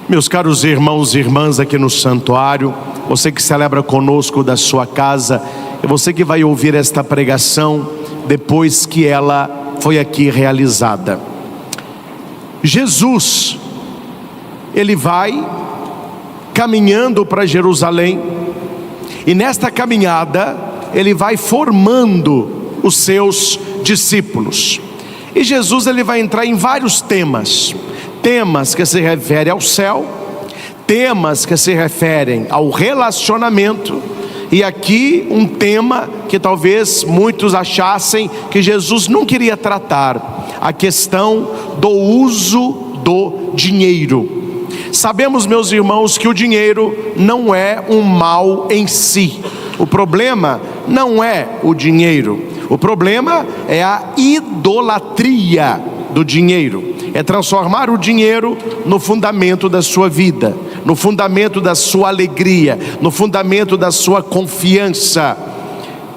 Meus caros irmãos e irmãs aqui no santuário, você que celebra conosco da sua casa, e você que vai ouvir esta pregação depois que ela foi aqui realizada. Jesus, ele vai caminhando para Jerusalém, e nesta caminhada ele vai formando os seus discípulos. E Jesus, ele vai entrar em vários temas que se referem ao céu, temas que se referem ao relacionamento, e aqui um tema que talvez muitos achassem que Jesus não queria tratar: a questão do uso do dinheiro. Sabemos, meus irmãos, que o dinheiro não é um mal em si. O problema não é o dinheiro, o problema é a idolatria do dinheiro. É transformar o dinheiro no fundamento da sua vida, no fundamento da sua alegria, no fundamento da sua confiança.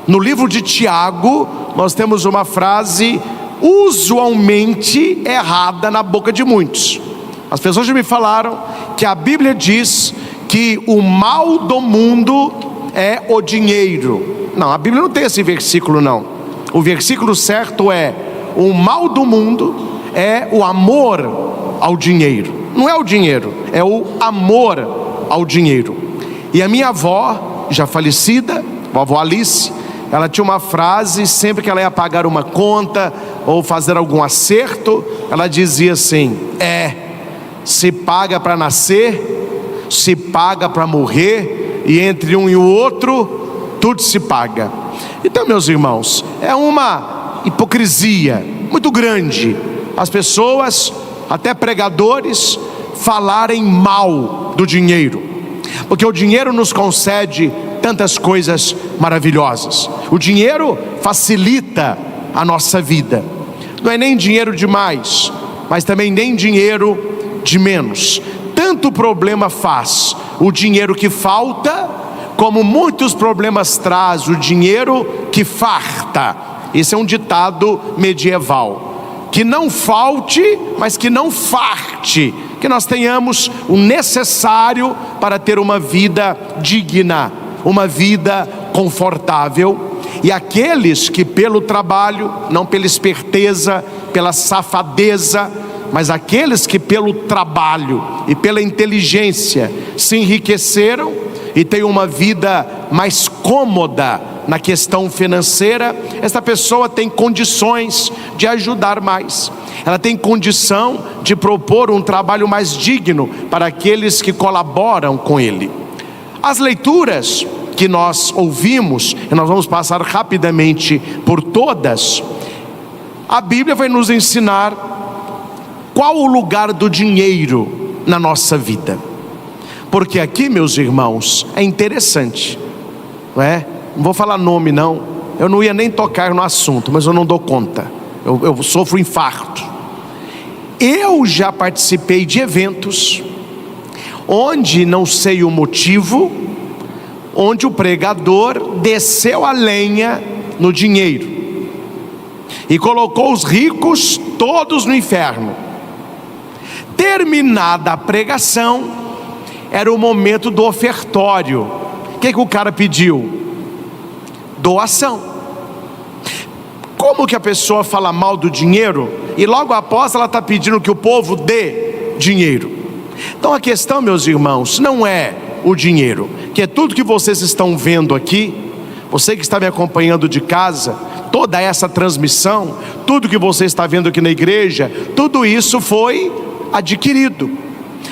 No livro de Tiago, nós temos uma frase usualmente errada na boca de muitos. As pessoas já me falaram que a Bíblia diz que o mal do mundo é o dinheiro. Não, a Bíblia não tem esse versículo não. O versículo certo é: o mal do mundo é o amor ao dinheiro. Não é o dinheiro, é o amor ao dinheiro. E a minha avó, já falecida, vovó Alice, ela tinha uma frase, sempre que ela ia pagar uma conta ou fazer algum acerto, ela dizia assim: se paga para nascer, se paga para morrer, e entre um e o outro, tudo se paga. Então, meus irmãos, é uma hipocrisia muito grande as pessoas, até pregadores, falarem mal do dinheiro, porque o dinheiro nos concede tantas coisas maravilhosas. O dinheiro facilita a nossa vida. Não é nem dinheiro de mais, mas também nem dinheiro de menos. Tanto problema faz o dinheiro que falta, como muitos problemas traz o dinheiro que farta. Esse é um ditado medieval: que não falte, mas que não farte, que nós tenhamos o necessário para ter uma vida digna, uma vida confortável. E aqueles que pelo trabalho, não pela esperteza, pela safadeza, mas aqueles que pelo trabalho e pela inteligência se enriqueceram e têm uma vida mais cômoda na questão financeira, esta pessoa tem condições de ajudar mais. Ela tem condição de propor um trabalho mais digno para aqueles que colaboram com ele. As leituras que nós ouvimos, e nós vamos passar rapidamente por todas, a Bíblia vai nos ensinar qual o lugar do dinheiro na nossa vida. Porque aqui, meus irmãos, é interessante, não é? Não vou falar nome não, eu não ia nem tocar no assunto, mas eu não dou conta, eu sofro infarto. Eu já participei de eventos onde, não sei o motivo, onde o pregador desceu a lenha no dinheiro e colocou os ricos todos no inferno. Terminada a pregação, era o momento do ofertório. O que o cara pediu? Doação. Como que a pessoa fala mal do dinheiro e logo após ela está pedindo que o povo dê dinheiro? Então a questão, meus irmãos, não é o dinheiro, que é tudo que vocês estão vendo aqui, você que está me acompanhando de casa, toda essa transmissão, tudo que você está vendo aqui na igreja, tudo isso foi adquirido.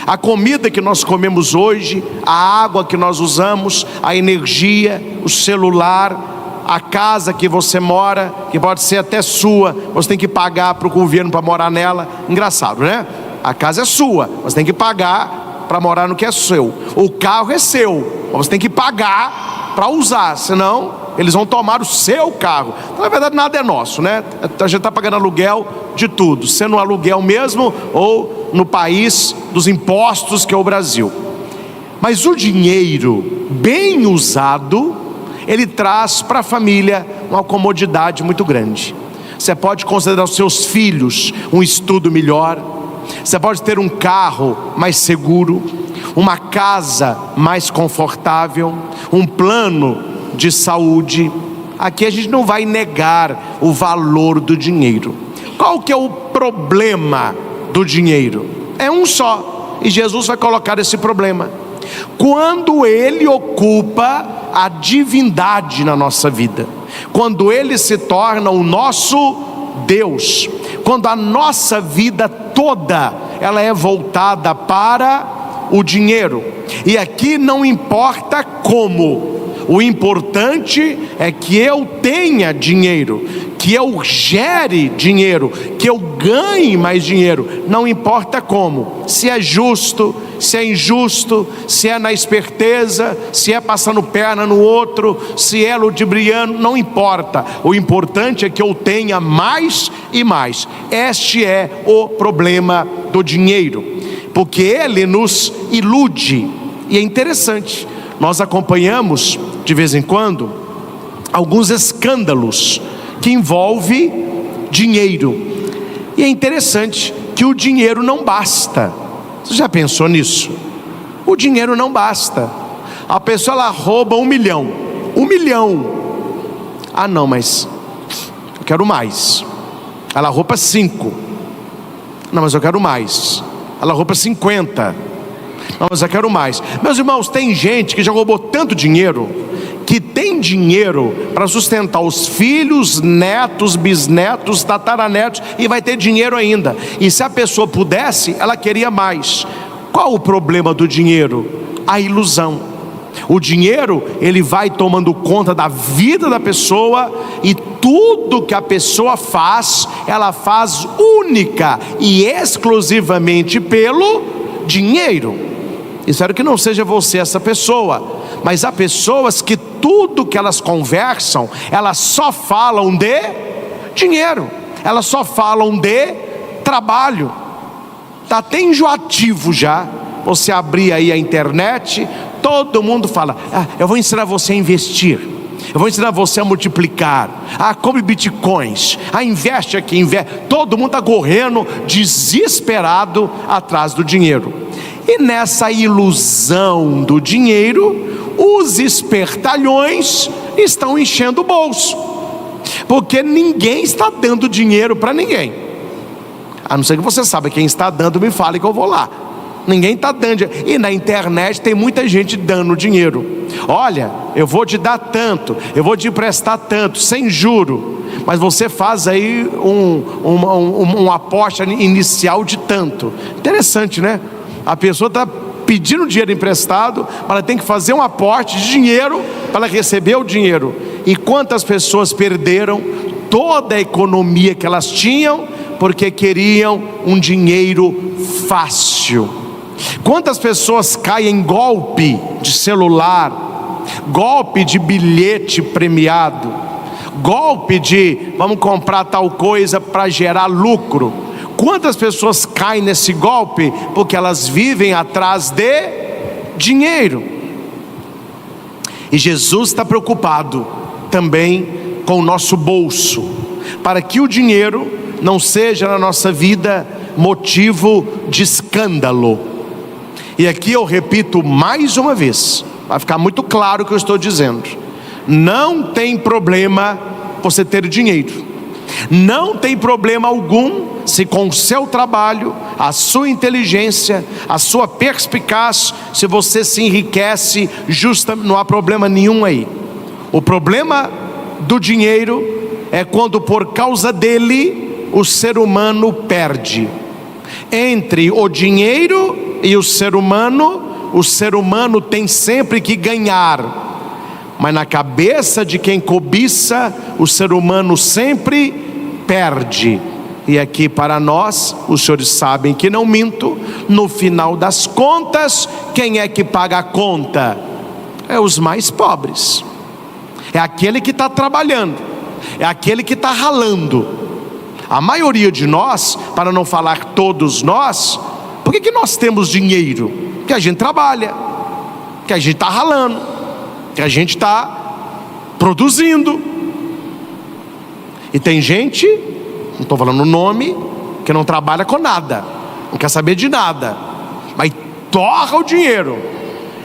A comida que nós comemos hoje, a água que nós usamos, a energia, o celular, a casa que você mora, que pode ser até sua, você tem que pagar para o governo para morar nela. Engraçado, né? A casa é sua, você tem que pagar para morar no que é seu. O carro é seu, você tem que pagar para usar, senão eles vão tomar o seu carro. Então, na verdade, nada é nosso, né? A gente está pagando aluguel de tudo, sendo um aluguel mesmo ou no país dos impostos que é o Brasil. Mas o dinheiro bem usado, ele traz para a família uma comodidade muito grande. Você pode considerar os seus filhos um estudo melhor, Você pode ter um carro mais seguro, uma casa mais confortável, um plano de saúde. Aqui a gente não vai negar o valor do dinheiro. Qual que é o problema do dinheiro? É um só, e Jesus vai colocar esse problema: quando ele ocupa a divindade na nossa vida, quando ele se torna o nosso Deus, quando a nossa vida toda ela é voltada para o dinheiro. E aqui não importa como, o importante é que eu tenha dinheiro, que eu gere dinheiro, que eu ganhe mais dinheiro. Não importa como, se é justo, se é injusto, se é na esperteza, se é passando perna no outro, se é ludibriando, não importa. O importante é que eu tenha mais e mais. Este é o problema do dinheiro, porque ele nos ilude. E é interessante, nós acompanhamos de vez em quando alguns escândalos que envolvem dinheiro. E é interessante que o dinheiro não basta. Você já pensou nisso? O dinheiro não basta. A pessoa ela rouba 1 milhão. 1 milhão. Ah não, mas eu quero mais. Ela rouba 5. Não, mas eu quero mais. Ela rouba 50. Não, mas eu quero mais. Meus irmãos, tem gente que já roubou tanto dinheiro, que tem dinheiro para sustentar os filhos, netos, bisnetos, tataranetos, e vai ter dinheiro ainda. E se a pessoa pudesse, ela queria mais. Qual o problema do dinheiro? A ilusão. O dinheiro, ele vai tomando conta da vida da pessoa, e tudo que a pessoa faz, ela faz única e exclusivamente pelo dinheiro. Espero que não seja você essa pessoa, mas há pessoas que tudo que elas conversam, elas só falam de dinheiro, elas só falam de trabalho. Está até enjoativo já você abrir aí a internet, todo mundo fala: eu vou ensinar você a investir, eu vou ensinar você a multiplicar, compre bitcoins, investe aqui, investe. Todo mundo está correndo desesperado atrás do dinheiro. E nessa ilusão do dinheiro, os espertalhões estão enchendo o bolso, porque ninguém está dando dinheiro para ninguém. A não ser que você saiba quem está dando, me fale que eu vou lá. Ninguém está dando. E na internet tem muita gente dando dinheiro. Olha, eu vou te dar tanto, eu vou te emprestar tanto, sem juro, mas você faz aí uma aposta inicial de tanto. Interessante, né? A pessoa está pedindo dinheiro emprestado, mas ela tem que fazer um aporte de dinheiro para ela receber o dinheiro. E quantas pessoas perderam toda a economia que elas tinham porque queriam um dinheiro fácil? Quantas pessoas caem em golpe de celular, golpe de bilhete premiado, golpe de vamos comprar tal coisa para gerar lucro? Quantas pessoas caem nesse golpe porque elas vivem atrás de dinheiro? E Jesus está preocupado também com o nosso bolso, para que o dinheiro não seja na nossa vida motivo de escândalo. E aqui eu repito mais uma vez, vai ficar muito claro o que eu estou dizendo: não tem problema você ter dinheiro, não tem problema algum se com o seu trabalho, a sua inteligência, a sua perspicácia, se você se enriquece, não há problema nenhum aí. O problema do dinheiro é quando por causa dele o ser humano perde. Entre o dinheiro e o ser humano tem sempre que ganhar, mas na cabeça de quem cobiça, o ser humano sempre perde. E aqui para nós, os senhores sabem que não minto, no final das contas, quem é que paga a conta? É os mais pobres, é aquele que está trabalhando, é aquele que está ralando. A maioria de nós, para não falar todos nós, por que nós temos dinheiro? Porque a gente trabalha, que a gente está ralando, que a gente está produzindo. E tem gente, não estou falando o nome, que não trabalha com nada, não quer saber de nada, mas torra o dinheiro.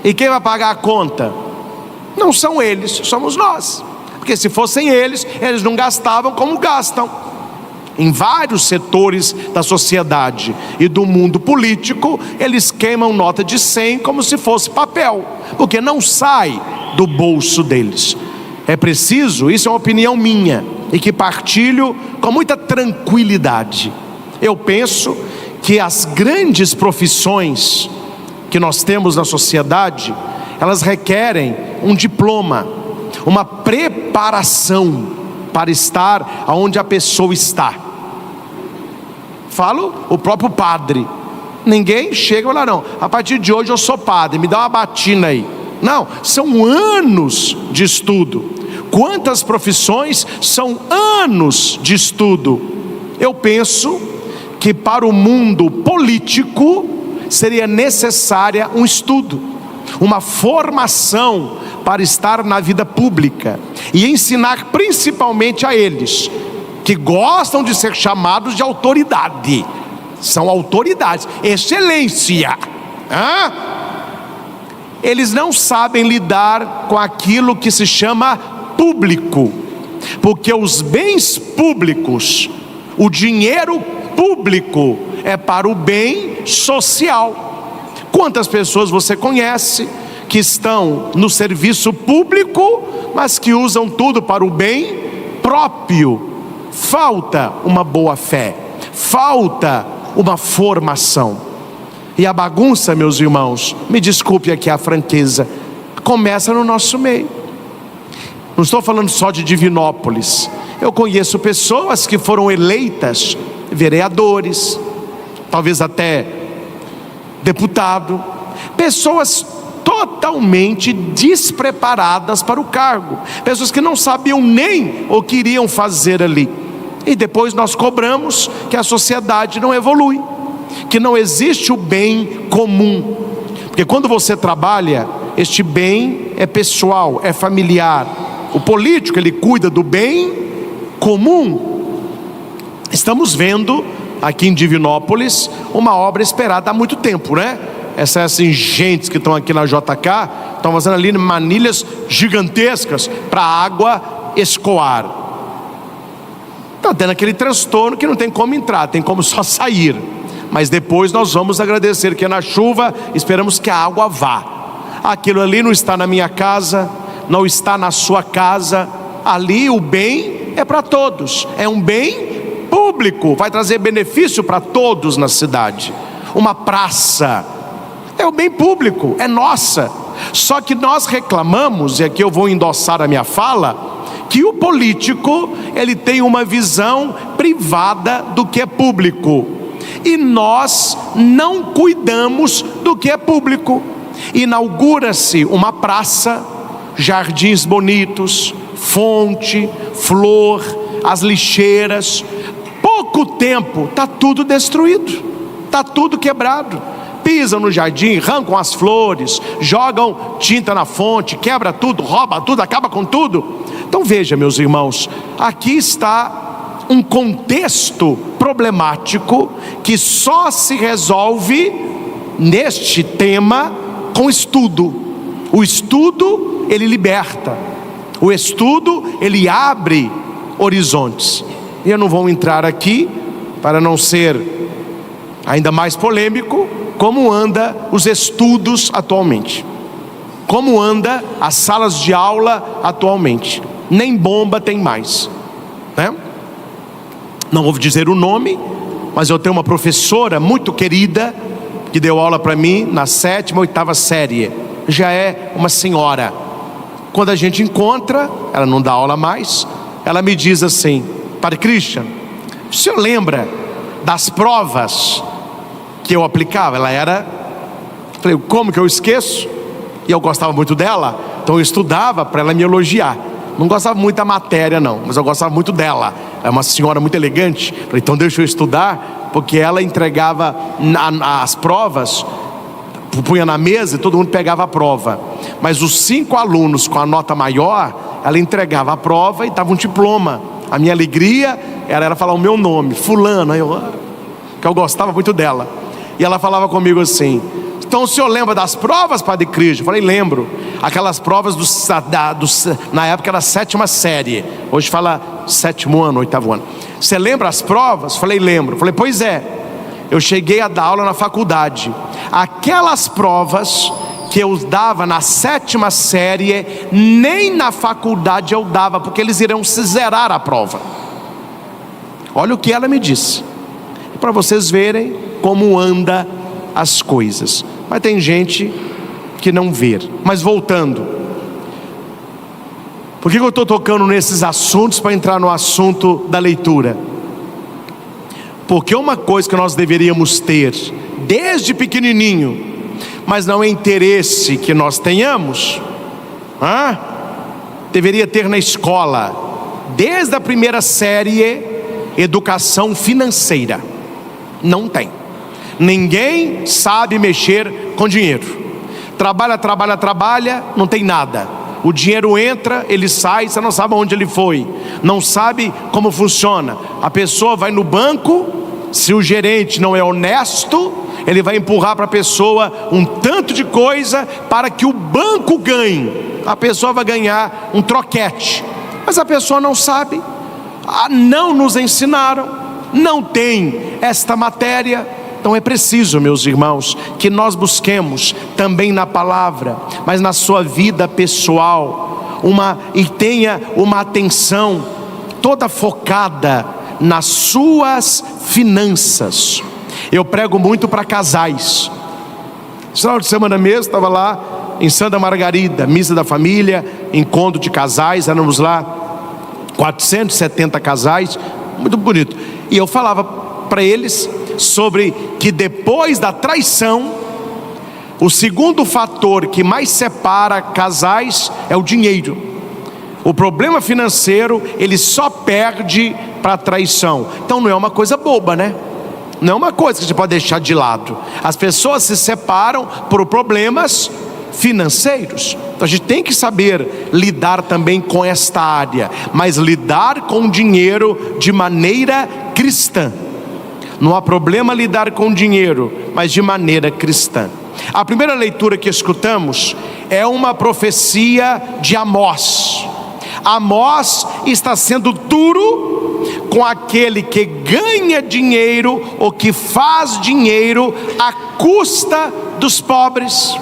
E quem vai pagar a conta? Não são eles, somos nós. Porque se fossem eles, eles não gastavam como gastam. Em vários setores da sociedade e do mundo político, eles queimam nota de 100 como se fosse papel, porque não sai do bolso deles. É preciso, isso é uma opinião minha, e que partilho com muita tranquilidade. Eu penso que as grandes profissões que nós temos na sociedade, elas requerem um diploma, uma preparação para estar onde a pessoa está. Falo o próprio padre. Ninguém chega e fala, não, a partir de hoje eu sou padre, me dá uma batina aí. Não, são anos de estudo. Quantas profissões são anos de estudo? Eu penso que para o mundo político seria necessária um estudo, uma formação para estar na vida pública e ensinar principalmente a eles que gostam de ser chamados de autoridade. São autoridades, excelência. Eles não sabem lidar com aquilo que se chama público, porque os bens públicos, o dinheiro público é para o bem social. Quantas pessoas você conhece que estão no serviço público, mas que usam tudo para o bem próprio? Falta uma boa fé, falta uma formação. E a bagunça, meus irmãos, me desculpe aqui a franqueza, começa no nosso meio. Não estou falando só de Divinópolis. Eu conheço pessoas que foram eleitas vereadores, talvez até deputado, pessoas totalmente despreparadas para o cargo, pessoas que não sabiam nem o que iriam fazer ali. E depois nós cobramos que a sociedade não evolui, que não existe o bem comum. Porque quando você trabalha, este bem é pessoal, é familiar. O político, ele cuida do bem comum. Estamos vendo aqui em Divinópolis uma obra esperada há muito tempo, né? Essas gentes que estão aqui na JK estão fazendo ali manilhas gigantescas para a água escoar. Está tendo aquele transtorno que não tem como entrar, tem como só sair. Mas depois nós vamos agradecer que na chuva esperamos que a água vá. Aquilo ali não está na minha casa, não está na sua casa. Ali o bem é para todos, é um bem público, vai trazer benefício para todos na cidade. Uma praça é o bem público, é nossa. Só que nós reclamamos, e aqui eu vou endossar a minha fala, que o político, ele tem uma visão privada do que é público, e nós não cuidamos do que é público. Inaugura-se uma praça, jardins bonitos, fonte, flor, as lixeiras, pouco tempo, está tudo destruído, está tudo quebrado. Pisam no jardim, arrancam as flores, jogam tinta na fonte, quebra tudo, rouba tudo, acaba com tudo. Então veja, meus irmãos, aqui está um contexto problemático que só se resolve neste tema com estudo. O estudo, ele liberta. O estudo, ele abre horizontes. E eu não vou entrar aqui para não ser ainda mais polêmico. Como anda os estudos atualmente? Como anda as salas de aula atualmente? Nem bomba tem mais, né? Não vou dizer o nome, mas eu tenho uma professora muito querida que deu aula para mim na 7ª, 8ª série. Já é uma senhora. Quando a gente encontra, ela não dá aula mais, ela me diz assim: Padre Christian, o senhor lembra das provas que eu aplicava? Ela era, falei, como que eu esqueço? E eu gostava muito dela, então eu estudava para ela me elogiar. Não gostava muito da matéria não, mas eu gostava muito dela. É uma senhora muito elegante. Falei, então deixa eu estudar, porque ela entregava as provas, punha na mesa e todo mundo pegava a prova. Mas os 5 alunos com a nota maior, ela entregava a prova e dava um diploma. A minha alegria era ela falar o meu nome, fulano, que eu gostava muito dela. E ela falava comigo assim: então o senhor lembra das provas, Padre Cristo? Eu falei: lembro. Aquelas provas na época era a 7ª série, hoje fala 7º ano, 8º ano. Você lembra as provas? Eu falei: lembro. Eu falei: pois é, eu cheguei a dar aula na faculdade. Aquelas provas que eu dava na 7ª série, nem na faculdade eu dava, porque eles irão se zerar a prova. Olha o que ela me disse, para vocês verem como anda as coisas. Mas tem gente que não vê. Mas voltando, por que eu estou tocando nesses assuntos para entrar no assunto da leitura? Porque uma coisa que nós deveríamos ter desde pequenininho, mas não é interesse que nós tenhamos, deveria ter na escola, desde a 1ª série, educação financeira. Não tem. Ninguém sabe mexer com dinheiro. Trabalha, não tem nada. O dinheiro entra, ele sai, você não sabe onde ele foi, não sabe como funciona. A pessoa vai no banco, se o gerente não é honesto, ele vai empurrar para a pessoa um tanto de coisa para que o banco ganhe. A pessoa vai ganhar um troquete, mas a pessoa não sabe. Não nos ensinaram, não tem esta matéria. Então é preciso, meus irmãos, que nós busquemos também na palavra, mas na sua vida pessoal, e tenha uma atenção toda focada nas suas finanças. Eu prego muito para casais. Esse final de semana mesmo, estava lá em Santa Margarida, missa da família, encontro de casais, éramos lá 470 casais, muito bonito. E eu falava para eles sobre que depois da traição, o segundo fator que mais separa casais é o dinheiro. O problema financeiro, ele só perde para a traição. Então não é uma coisa boba, né? Não é uma coisa que você pode deixar de lado. As pessoas se separam por problemas financeiros. Então a gente tem que saber lidar também com esta área, mas lidar com o dinheiro de maneira cristã. Não há problema lidar com dinheiro, mas de maneira cristã. A primeira leitura que escutamos é uma profecia de Amós. Amós está sendo duro com aquele que ganha dinheiro ou que faz dinheiro à custa dos pobres,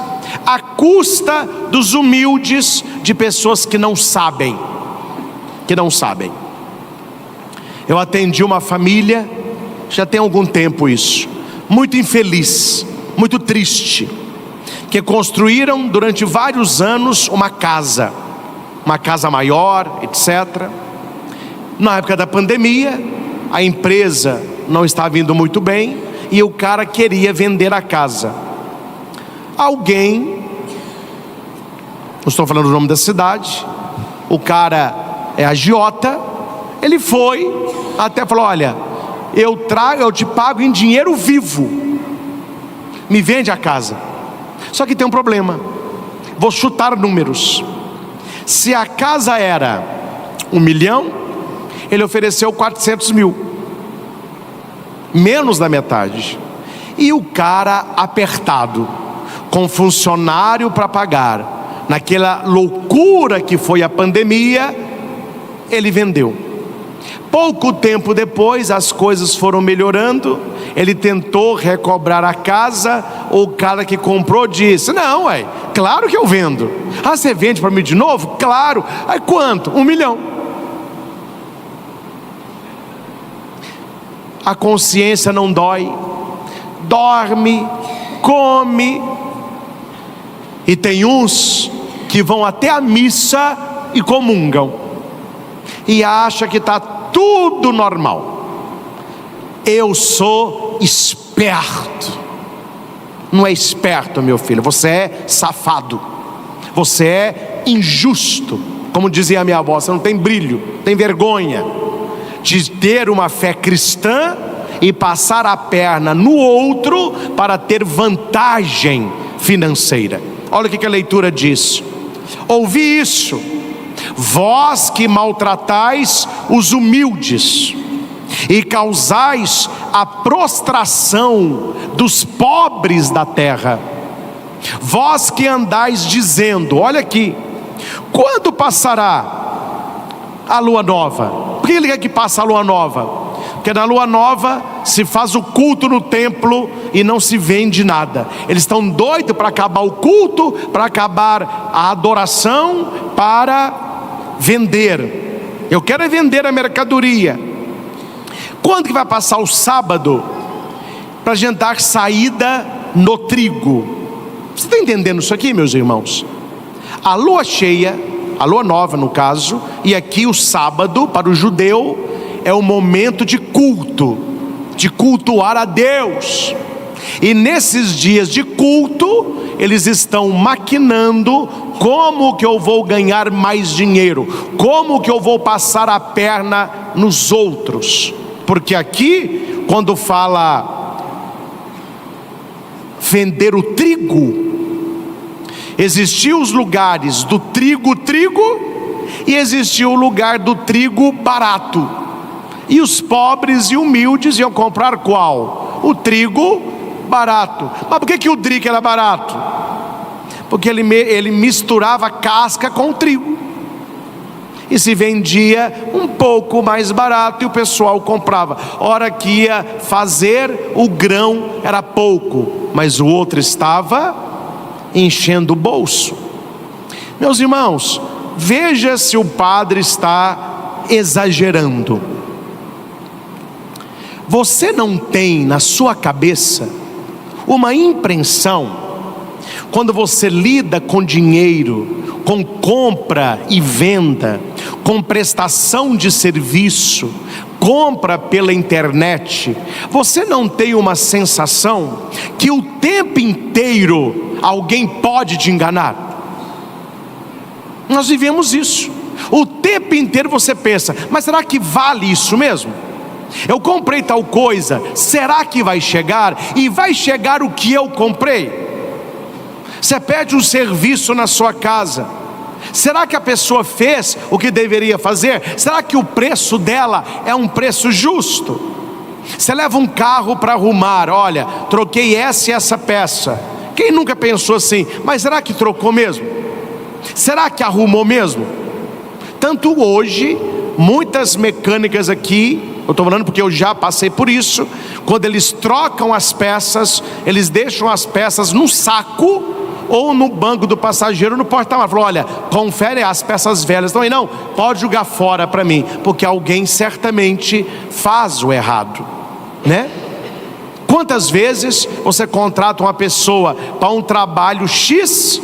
à custa dos humildes, de pessoas que não sabem. Eu atendi uma família, já tem algum tempo isso, muito infeliz, muito triste, que construíram durante vários anos uma casa maior, etc. Na época da pandemia, a empresa não estava indo muito bem e o cara queria vender a casa. Alguém, não estou falando o nome da cidade, o cara é agiota, ele foi até falou: olha, eu te pago em dinheiro vivo, me vende a casa. Só que tem um problema, vou chutar números. Se a casa era 1 milhão, ele ofereceu 400 mil, menos da metade. E o cara apertado, com funcionário para pagar, naquela loucura que foi a pandemia, ele vendeu. Pouco tempo depois as coisas foram melhorando, ele tentou recobrar a casa, o cara que comprou disse: não, claro que eu vendo. Ah, você vende para mim de novo? Claro. Aí quanto? 1 milhão. A consciência não dói, dorme, come. E tem uns que vão até a missa e comungam e acha que está tudo normal. Eu sou esperto. Não é esperto, meu filho, você é safado, você é injusto. Como dizia a minha avó, você não tem brilho, tem vergonha de ter uma fé cristã e passar a perna no outro para ter vantagem financeira. Olha o que a leitura diz: ouvi isso, vós que maltratais os humildes e causais a prostração dos pobres da terra. Vós que andais dizendo, olha aqui, quando passará a lua nova? Por que ele quer que passe a lua nova? Porque na lua nova se faz o culto no templo e não se vende nada. Eles estão doidos para acabar o culto, para acabar a adoração, para vender. Eu quero é vender a mercadoria. Quando que vai passar o sábado? Para a gente dar saída no trigo. Você está entendendo isso aqui, meus irmãos? A lua cheia, a lua nova no caso, e aqui o sábado para o judeu é o momento de culto, de cultuar a Deus. E nesses dias de culto, eles estão maquinando como que eu vou ganhar mais dinheiro, como que eu vou passar a perna nos outros. Porque aqui, quando fala vender o trigo, existiam os lugares do trigo e existia o lugar do trigo barato. E os pobres e humildes iam comprar qual? O trigo barato. Mas por que o trigo era barato? Porque ele misturava casca com trigo e se vendia um pouco mais barato e o pessoal comprava. Hora que ia fazer o grão era pouco, mas o outro estava enchendo o bolso. Meus irmãos, veja se o padre está exagerando. Você não tem na sua cabeça uma impressão, quando você lida com dinheiro, com compra e venda, com prestação de serviço, compra pela internet, você não tem uma sensação que o tempo inteiro alguém pode te enganar? Nós vivemos isso. O tempo inteiro você pensa, mas será que vale isso mesmo? Eu comprei tal coisa, será que vai chegar? E vai chegar o que eu comprei? Você pede um serviço na sua casa, será que a pessoa fez o que deveria fazer? Será que o preço dela é um preço justo? Você leva um carro para arrumar, olha, troquei essa e essa peça. Quem nunca pensou assim, mas será que trocou mesmo? Será que arrumou mesmo? Tanto hoje, muitas mecânicas aqui, eu estou falando porque eu já passei por isso, quando eles trocam as peças, eles deixam as peças no saco ou no banco do passageiro no porta-malas. Falou, olha, confere as peças velhas. Não, não, pode jogar fora para mim, porque alguém certamente faz o errado, né? Quantas vezes você contrata uma pessoa para um trabalho X,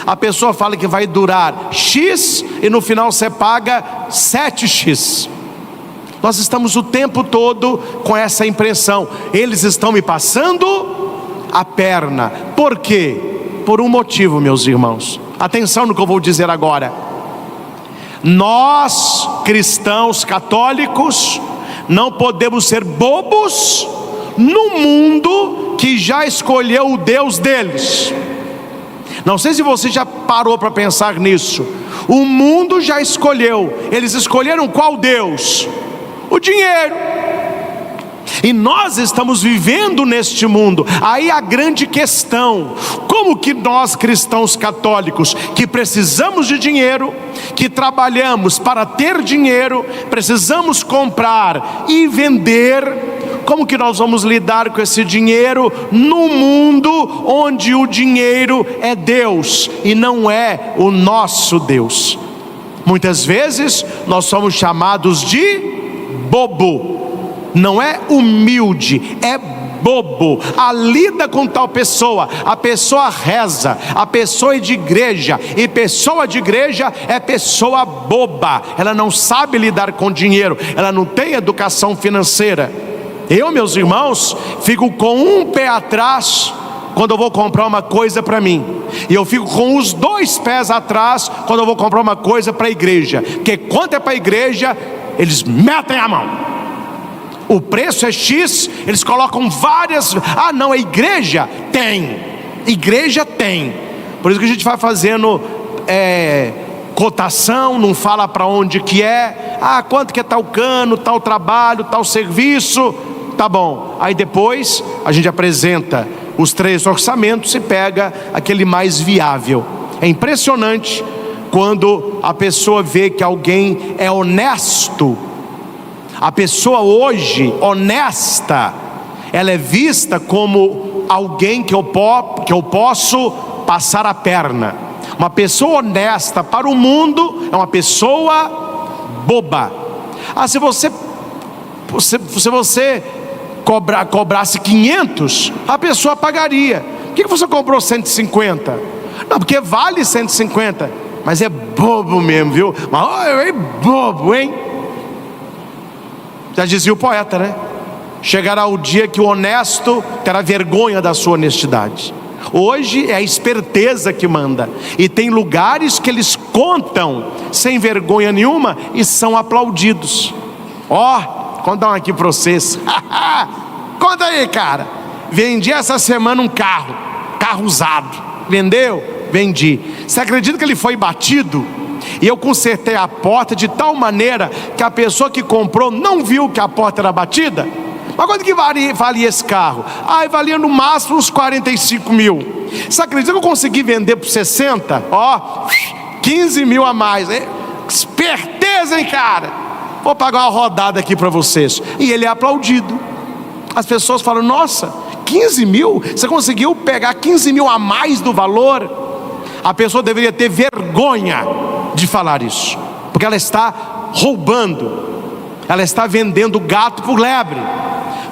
a pessoa fala que vai durar X e no final você paga 7X. Nós estamos o tempo todo com essa impressão, eles estão me passando a perna. Por quê? Por um motivo, meus irmãos. Atenção no que eu vou dizer agora. Nós, cristãos católicos, não podemos ser bobos no mundo que já escolheu o Deus deles. Não sei se você já parou para pensar nisso. O mundo já escolheu. Eles escolheram qual Deus? O dinheiro. E nós estamos vivendo neste mundo. Aí a grande questão: como que nós cristãos católicos, que precisamos de dinheiro, que trabalhamos para ter dinheiro, precisamos comprar e vender, como que nós vamos lidar com esse dinheiro no mundo onde o dinheiro é Deus e não é o nosso Deus? Muitas vezes nós somos chamados de bobo. Não é humilde, é bobo. A lida com tal pessoa, a pessoa reza, a pessoa é de igreja, e pessoa de igreja é pessoa boba. Ela não sabe lidar com dinheiro, ela não tem educação financeira. Eu, meus irmãos, fico com um pé atrás quando eu vou comprar uma coisa para mim, e eu fico com os dois pés atrás quando eu vou comprar uma coisa para a igreja. Porque quando é para a igreja, eles metem a mão. O preço é X, eles colocam várias. Ah não, a igreja tem. Igreja tem. Por isso que a gente vai fazendo cotação, não fala para onde que é. quanto que é tal cano, tal trabalho, tal serviço, tá bom. Aí depois a gente apresenta os 3 orçamentos e pega aquele mais viável. É impressionante quando a pessoa vê que alguém é honesto. A pessoa hoje honesta, ela é vista como alguém que eu posso passar a perna. Uma pessoa honesta para o mundo é uma pessoa boba. Se você cobrasse 500, a pessoa pagaria. Por que você cobrou 150? Não, porque vale 150, mas é bobo mesmo, viu? Mas é bobo, hein? Já dizia o poeta, né? Chegará o dia que o honesto terá vergonha da sua honestidade. Hoje é a esperteza que manda, e tem lugares que eles contam sem vergonha nenhuma e são aplaudidos. Conta um aqui para vocês. Conta aí, cara. Vendi essa semana um carro usado. Vendeu? Vendi. Você acredita que ele foi batido? E eu consertei a porta de tal maneira que a pessoa que comprou não viu que a porta era batida. Mas quanto que valia esse carro? Valia no máximo uns 45 mil. Você acredita que eu consegui vender por 60? 15 mil a mais. Esperteza, hein, cara? Vou pagar uma rodada aqui para vocês. E ele é aplaudido. As pessoas falam: nossa, 15 mil? Você conseguiu pegar 15 mil a mais do valor? A pessoa deveria ter vergonha de falar isso, porque ela está roubando, ela está vendendo gato por lebre.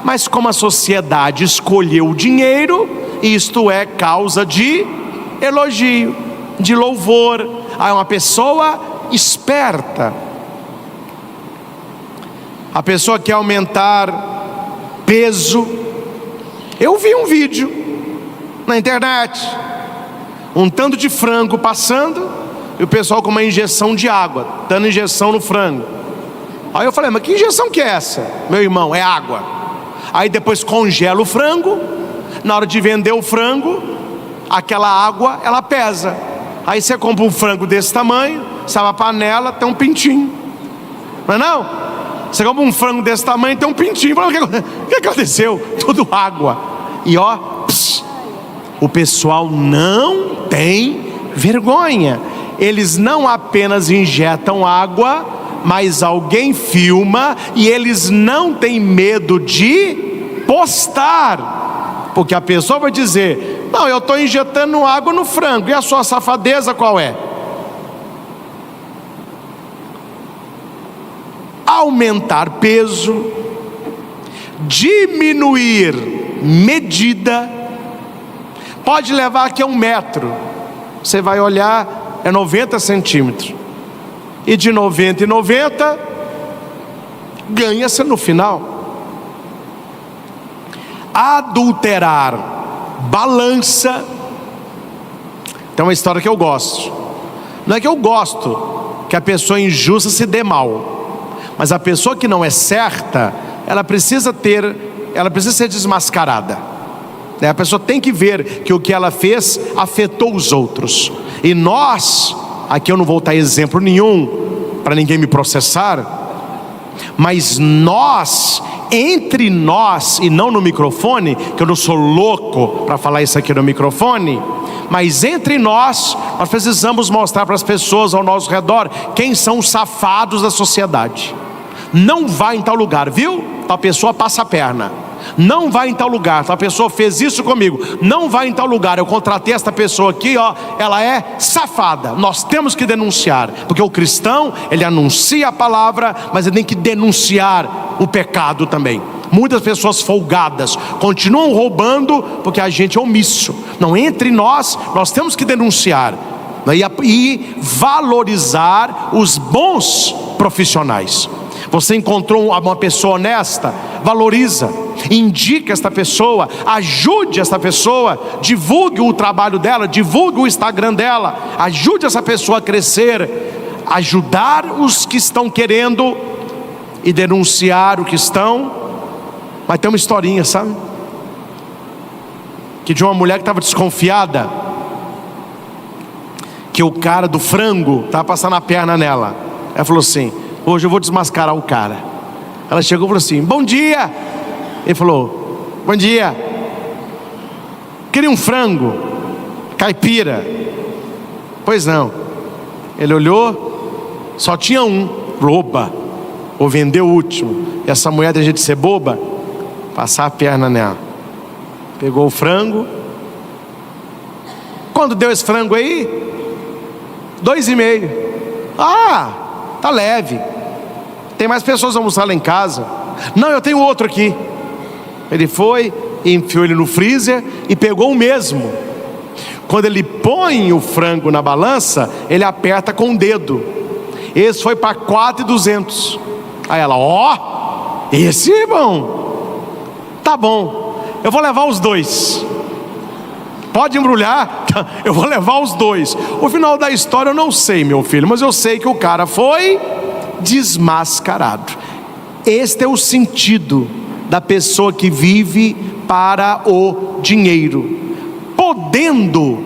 Mas como a sociedade escolheu o dinheiro, isto é causa de elogio, de louvor. É uma pessoa esperta. A pessoa quer aumentar peso. Eu vi um vídeo na internet, um tanto de frango passando, e o pessoal com uma injeção de água, dando injeção no frango. Aí eu falei: mas que injeção que é essa, meu irmão? É água. Aí depois congela o frango. Na hora de vender o frango, aquela água, ela pesa. Aí você compra um frango desse tamanho, sabe, a panela tem um pintinho. Não é não? Você compra um frango desse tamanho, tem um pintinho. O que aconteceu? Tudo água. E o pessoal não tem vergonha. Eles não apenas injetam água, mas alguém filma, e eles não têm medo de postar, porque a pessoa vai dizer: não, eu estou injetando água no frango. E a sua safadeza qual é? Aumentar peso, diminuir medida. Pode levar aqui a 1 metro. Você vai olhar, é 90 centímetros. E de 90 em 90, ganha-se no final. Adulterar balança. Tem uma história que eu gosto. Não é que eu gosto que a pessoa injusta se dê mal, mas a pessoa que não é certa, ela precisa ser desmascarada. A pessoa tem que ver que o que ela fez afetou os outros. E nós, aqui eu não vou dar exemplo nenhum para ninguém me processar, mas nós, entre nós, e não no microfone, que eu não sou louco para falar isso aqui no microfone, mas entre nós precisamos mostrar para as pessoas ao nosso redor quem são os safados da sociedade. Não vai em tal lugar, viu? Tal pessoa passa a perna. Não vai em tal lugar, tal pessoa fez isso comigo. Não vai em tal lugar, eu contratei esta pessoa aqui, ela é safada. Nós temos que denunciar, porque o cristão, ele anuncia a palavra, mas ele tem que denunciar o pecado também. Muitas pessoas folgadas continuam roubando porque a gente é omisso. Não, entre nós temos que denunciar e valorizar os bons profissionais. Você encontrou uma pessoa honesta, valoriza, indica esta pessoa, ajude esta pessoa, divulgue o trabalho dela, divulgue o Instagram dela, ajude essa pessoa a crescer, ajudar os que estão querendo e denunciar o que estão. Mas tem uma historinha, sabe? Que de uma mulher que estava desconfiada que o cara do frango estava passando a perna nela. Ela falou assim: hoje eu vou desmascarar o cara. Ela chegou e falou assim: bom dia. Ele falou: bom dia. Queria um frango caipira? Pois não. Ele olhou, só tinha um. Oba, vou vender o último. E essa mulher tem jeito de ser boba, passar a perna nela. Pegou o frango. Quando deu esse frango aí? 2,5. Ah, tá leve. Tem mais pessoas a almoçar lá em casa. Não, eu tenho outro aqui. Ele foi, enfiou ele no freezer e pegou o mesmo. Quando ele põe o frango na balança, ele aperta com o dedo. Esse foi para 4,200. Aí ela: ó, esse é bom. Tá bom, eu vou levar os 2. Pode embrulhar, eu vou levar os 2. O final da história eu não sei, meu filho, mas eu sei que o cara foi desmascarado. Este é o sentido da pessoa que vive para o dinheiro. Podendo,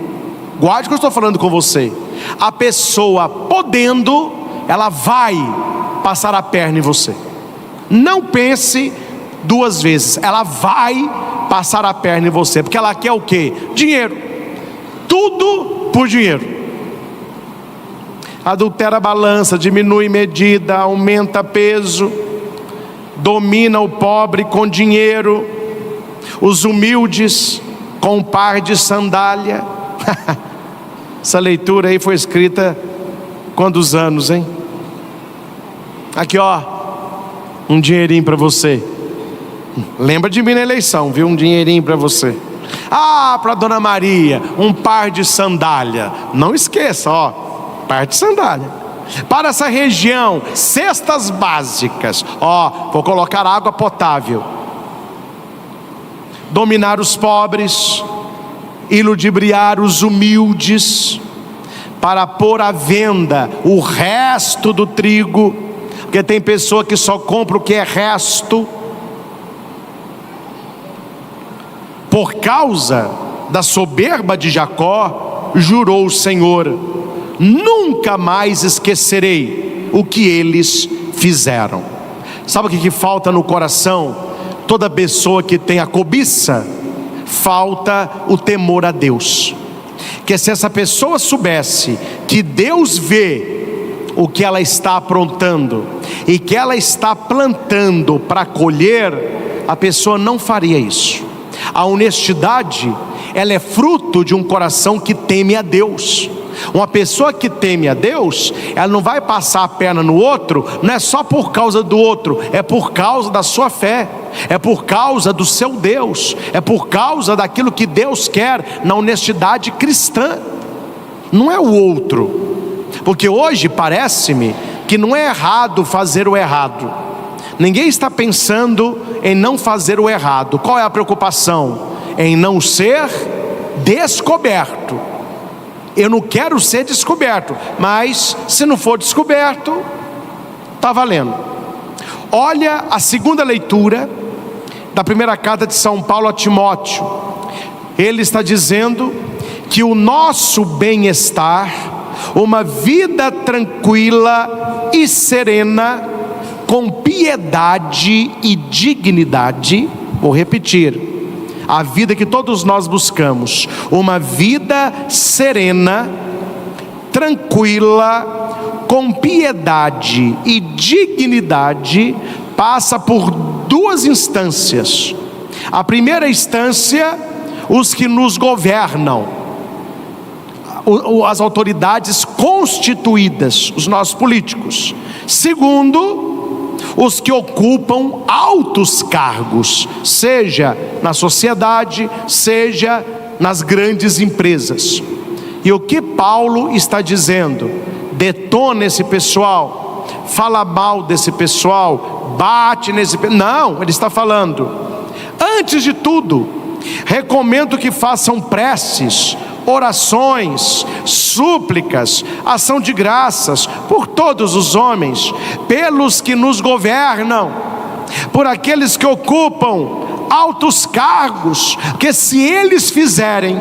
guarde o que eu estou falando com você. A pessoa podendo, ela vai passar a perna em você. Não pense 2 vezes, ela vai passar a perna em você, porque ela quer o quê? Dinheiro. Tudo por dinheiro. Adultera a balança, diminui medida, aumenta peso, domina o pobre com dinheiro, os humildes com um par de sandália. Essa leitura aí foi escrita quantos anos, hein? Aqui, ó, um dinheirinho para você. Lembra de mim na eleição, viu? Um dinheirinho para você. Ah, para Dona Maria, um par de sandália. Não esqueça, ó, par de sandália. Para essa região, cestas básicas. Ó, vou colocar água potável. Dominar os pobres, iludibriar os humildes, para pôr à venda o resto do trigo, porque tem pessoa que só compra o que é resto. Por causa da soberba de Jacó, jurou o Senhor: nunca mais esquecerei o que eles fizeram. Sabe o que falta no coração? Toda pessoa que tem a cobiça, falta o temor a Deus. Que se essa pessoa soubesse que Deus vê o que ela está aprontando e que ela está plantando para colher, a pessoa não faria isso. A honestidade, ela é fruto de um coração que teme a Deus. Uma pessoa que teme a Deus, ela não vai passar a perna no outro, não é só por causa do outro, é por causa da sua fé, é por causa do seu Deus, é por causa daquilo que Deus quer na honestidade cristã. Não é o outro, porque hoje parece-me que não é errado fazer o errado. Ninguém está pensando em não fazer o errado. Qual é a preocupação? Em não ser descoberto. Eu não quero ser descoberto, mas se não for descoberto, está valendo. Olha a segunda leitura da primeira carta de São Paulo a Timóteo. Ele está dizendo que o nosso bem-estar, uma vida tranquila e serena, com piedade e dignidade, vou repetir, a vida que todos nós buscamos, uma vida serena, tranquila, com piedade e dignidade, passa por 2 instâncias. A primeira instância, os que nos governam, as autoridades constituídas, os nossos políticos. Segundo, os que ocupam altos cargos, seja na sociedade, seja nas grandes empresas. E o que Paulo está dizendo? Detona esse pessoal, fala mal desse pessoal, bate nesse pessoal. Não, ele está falando: antes de tudo, recomendo que façam preces, orações, súplicas, ação de graças por todos os homens, pelos que nos governam, por aqueles que ocupam altos cargos, porque se eles fizerem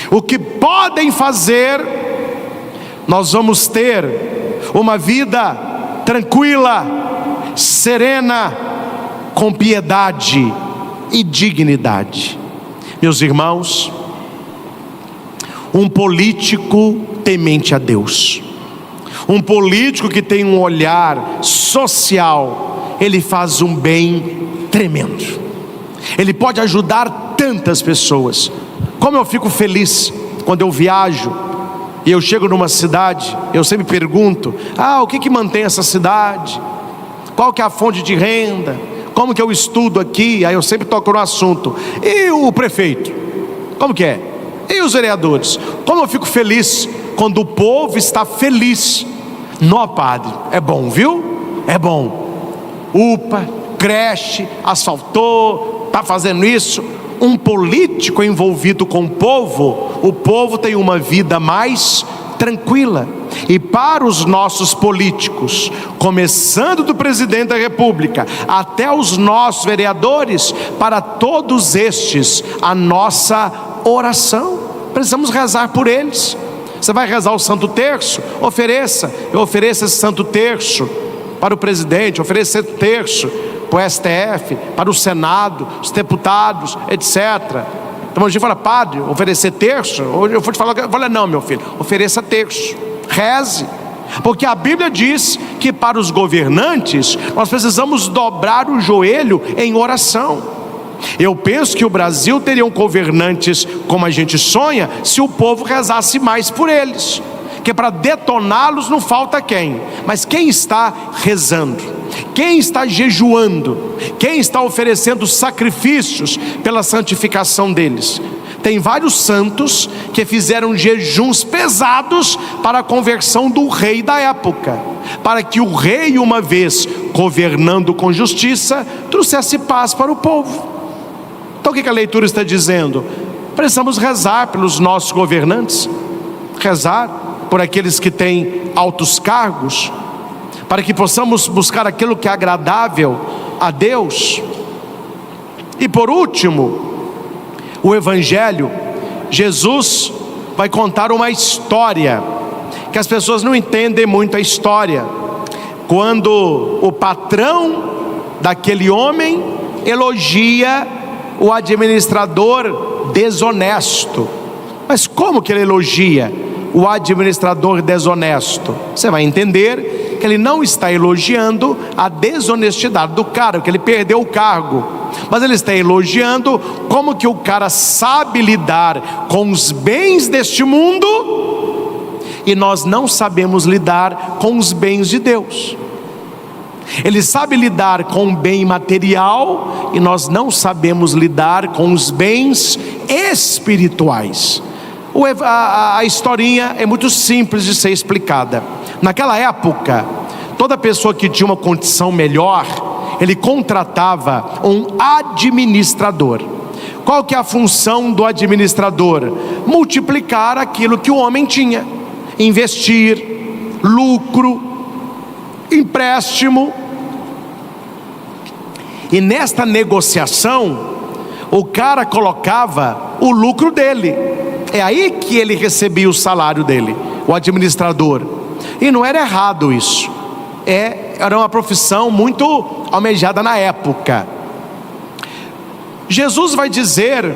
o que podem fazer, nós vamos ter uma vida tranquila, serena, com piedade e dignidade. Meus irmãos, um político temente a Deus, um político que tem um olhar social, ele faz um bem tremendo. Ele pode ajudar tantas pessoas. Como eu fico feliz quando eu viajo e eu chego numa cidade, eu sempre pergunto: o que mantém essa cidade? Qual que é a fonte de renda? Como que eu estudo aqui? Aí eu sempre toco no assunto. E o prefeito? Como que é? E os vereadores? Como eu fico feliz quando o povo está feliz. Nó, padre, é bom, viu? É bom. UPA, creche, asfaltou, está fazendo isso. Um político envolvido com o povo tem uma vida mais tranquila. E para os nossos políticos, começando do presidente da República até os nossos vereadores, para todos estes, a nossa oração. Precisamos rezar por eles. Você vai rezar o Santo Terço? Ofereça. Eu ofereço esse Santo Terço para o presidente, ofereço esse terço para o STF, para o Senado, os deputados, etc. Então a gente fala: padre, oferecer terço? Hoje eu vou te falar, não, meu filho, ofereça terço, reze, porque a Bíblia diz que para os governantes nós precisamos dobrar o joelho em oração. Eu penso que o Brasil teria governantes como a gente sonha, se o povo rezasse mais por eles, que para detoná-los não falta quem, mas quem está rezando, quem está jejuando, quem está oferecendo sacrifícios pela santificação deles. Tem vários santos que fizeram jejuns pesados para a conversão do rei da época, para que o rei, uma vez governando com justiça, trouxesse paz para o povo. Então o que a leitura está dizendo? Precisamos rezar pelos nossos governantes, rezar por aqueles que têm altos cargos, para que possamos buscar aquilo que é agradável a Deus. E por último, o Evangelho, Jesus vai contar uma história, que as pessoas não entendem muito a história, quando o patrão daquele homem elogia o administrador desonesto. Mas como que ele elogia o administrador desonesto? Você vai entender que ele não está elogiando a desonestidade do cara, que ele perdeu o cargo, mas ele está elogiando como que o cara sabe lidar com os bens deste mundo, e nós não sabemos lidar com os bens de Deus. Ele sabe lidar com o bem material, e nós não sabemos lidar com os bens espirituais. A historinha é muito simples de ser explicada. Naquela época, toda pessoa que tinha uma condição melhor, ele contratava um administrador. Qual que é a função do administrador? Multiplicar aquilo que o homem tinha, investir, lucro, empréstimo. E nesta negociação, o cara colocava o lucro dele. É aí que ele recebia o salário dele, o administrador. E não era errado isso. Era uma profissão muito almejada na época. Jesus vai dizer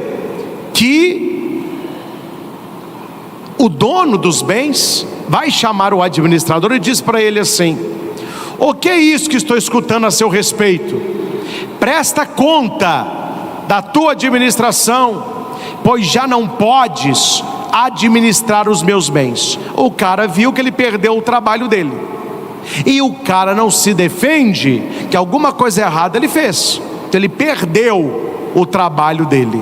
que o dono dos bens vai chamar o administrador e diz para ele assim: o que é isso que estou escutando a seu respeito? Presta conta da tua administração, pois já não podes administrar os meus bens. O cara viu que ele perdeu o trabalho dele, e o cara não se defende, que alguma coisa errada ele fez. Então ele perdeu o trabalho dele,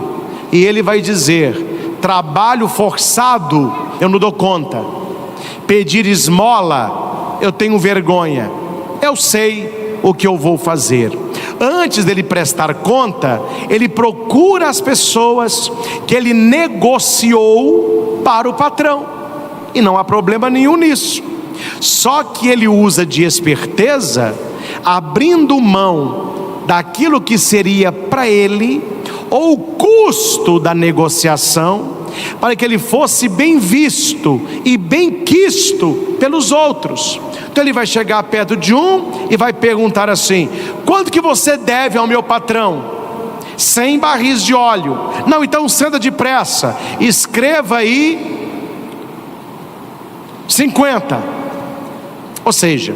e ele vai dizer: trabalho forçado eu não dou conta, pedir esmola eu tenho vergonha, eu sei o que eu vou fazer. Antes dele prestar conta, ele procura as pessoas que ele negociou para o patrão, e não há problema nenhum nisso. Só que ele usa de esperteza, abrindo mão daquilo que seria para ele, ou o custo da negociação, para que ele fosse bem visto e bem quisto pelos outros. Então ele vai chegar perto de um e vai perguntar assim: quanto que você deve ao meu patrão? 100 barris de óleo. Não, então senta depressa, escreva aí 50. Ou seja,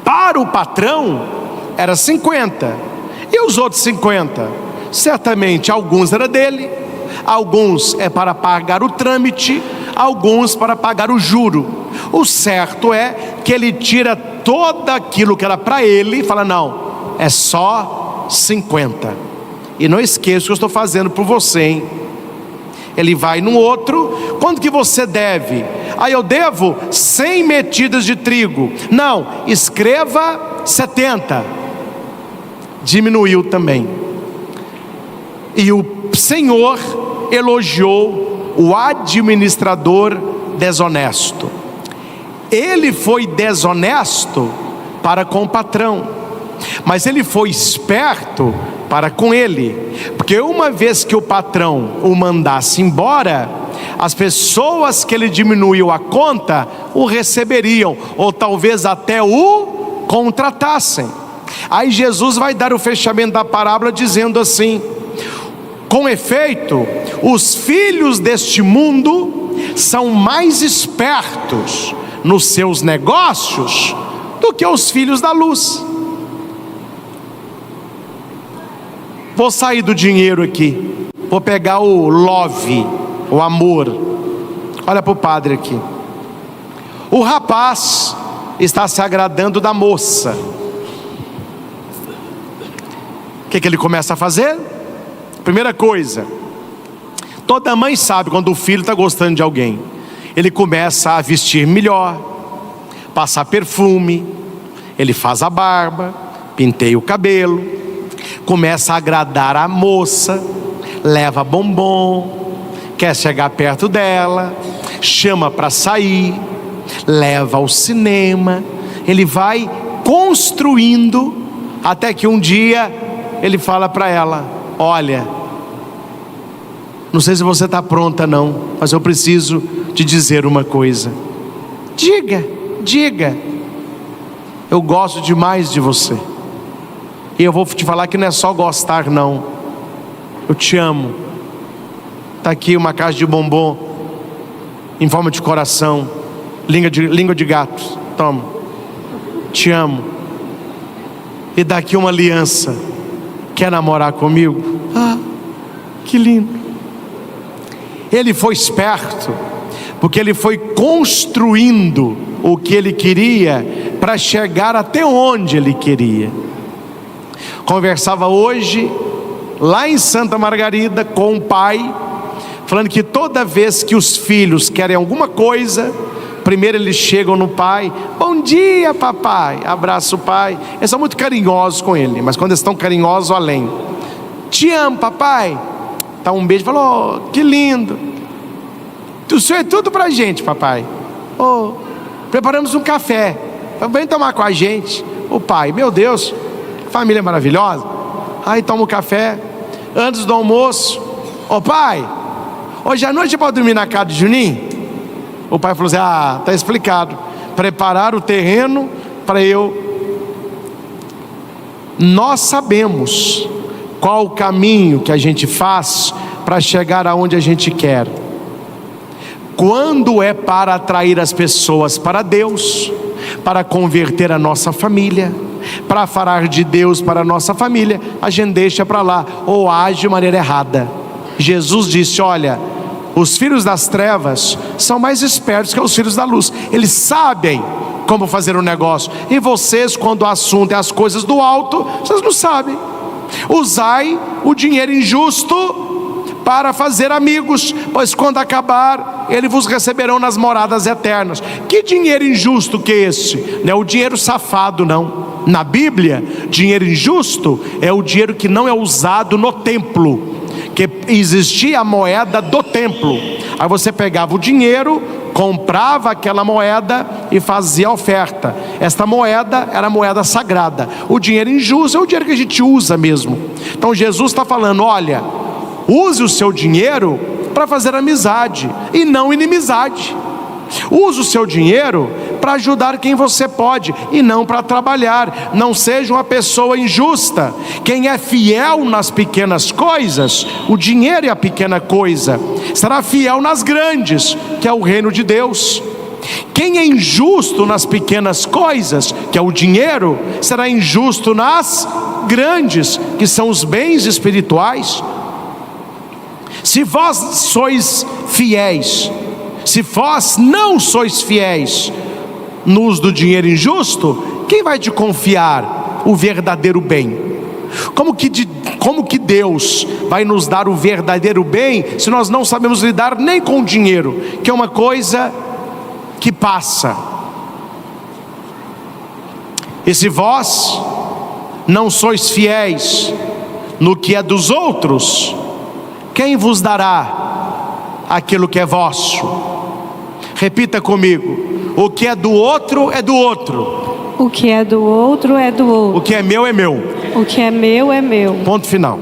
para o patrão era 50, e os outros 50, certamente alguns era dele, alguns é para pagar o trâmite, alguns para pagar o juro. O certo é que ele tira todo aquilo que era para ele e fala: não, é só 50. E não esqueça o que eu estou fazendo por você, hein? Ele vai no outro: quanto que você deve? Aí eu devo 100 medidas de trigo. Não, escreva 70. Diminuiu também. E o Senhor elogiou o administrador desonesto. Ele foi desonesto para com o patrão, mas ele foi esperto para com ele, porque uma vez que o patrão o mandasse embora, as pessoas que ele diminuiu a conta o receberiam, ou talvez até o contratassem. Aí Jesus vai dar o fechamento da parábola dizendo assim: com efeito, os filhos deste mundo são mais espertos nos seus negócios do que os filhos da luz. Vou sair do dinheiro aqui, vou pegar o love, o amor. Olha para o padre aqui. O rapaz está se agradando da moça. O que ele começa a fazer? Primeira coisa, toda mãe sabe quando o filho está gostando de alguém. Ele começa a vestir melhor, passar perfume, ele faz a barba, penteia o cabelo, começa a agradar a moça, leva bombom, quer chegar perto dela, chama para sair, leva ao cinema. Ele vai construindo até que um dia ele fala para ela: olha, não sei se você está pronta não, mas eu preciso te dizer uma coisa. Diga, eu gosto demais de você, e eu vou te falar que não é só gostar não, eu te amo. Está aqui uma caixa de bombom em forma de coração, língua de gato, toma, te amo. E daqui uma aliança, quer namorar comigo? Ah, que lindo. Ele foi esperto, porque ele foi construindo o que ele queria para chegar até onde ele queria. Conversava hoje lá em Santa Margarida com um pai, falando que toda vez que os filhos querem alguma coisa, primeiro eles chegam no pai: bom dia papai, abraça o pai. Eles são muito carinhosos com ele, mas quando eles estão carinhosos além: te amo papai, dá um beijo, falou: oh, que lindo, o senhor é tudo pra gente papai, oh, preparamos um café, vem tomar com a gente. O pai: meu Deus, família maravilhosa. Aí toma o café, antes do almoço: ô pai, hoje à noite pode dormir na casa de Juninho? O pai falou assim: ah, está explicado, preparar o terreno para eu. Nós sabemos qual o caminho que a gente faz para chegar aonde a gente quer. Quando é para atrair as pessoas para Deus, para converter a nossa família, para falar de Deus para a nossa família, a gente deixa para lá, ou age de maneira errada. Jesus disse: olha, os filhos das trevas são mais espertos que os filhos da luz. Eles sabem como fazer um negócio. E vocês, quando o assunto é as coisas do alto, vocês não sabem. Usai o dinheiro injusto para fazer amigos, pois quando acabar, eles vos receberão nas moradas eternas. Que dinheiro injusto que é esse? Não é o dinheiro safado não. Na Bíblia, dinheiro injusto é o dinheiro que não é usado no templo, que existia a moeda do templo. Aí você pegava o dinheiro, comprava aquela moeda e fazia a oferta. Esta moeda era a moeda sagrada. O dinheiro injusto é o dinheiro que a gente usa mesmo. Então Jesus está falando: olha, use o seu dinheiro para fazer amizade e não inimizade. Use o seu dinheiro para ajudar quem você pode e não para trabalhar. Não seja uma pessoa injusta. Quem é fiel nas pequenas coisas, o dinheiro é a pequena coisa, será fiel nas grandes, que é o reino de Deus. Quem é injusto nas pequenas coisas, que é o dinheiro, será injusto nas grandes, que são os bens espirituais. Se vós sois fiéis, se vós não sois fiéis no uso do dinheiro injusto, quem vai te confiar o verdadeiro bem? Como que Deus vai nos dar o verdadeiro bem se nós não sabemos lidar nem com o dinheiro, que é uma coisa que passa? E se vós não sois fiéis no que é dos outros, quem vos dará aquilo que é vosso? Repita comigo: o que é do outro é do outro. O que é do outro é do outro. O que é meu é meu. O que é meu é meu. Ponto final.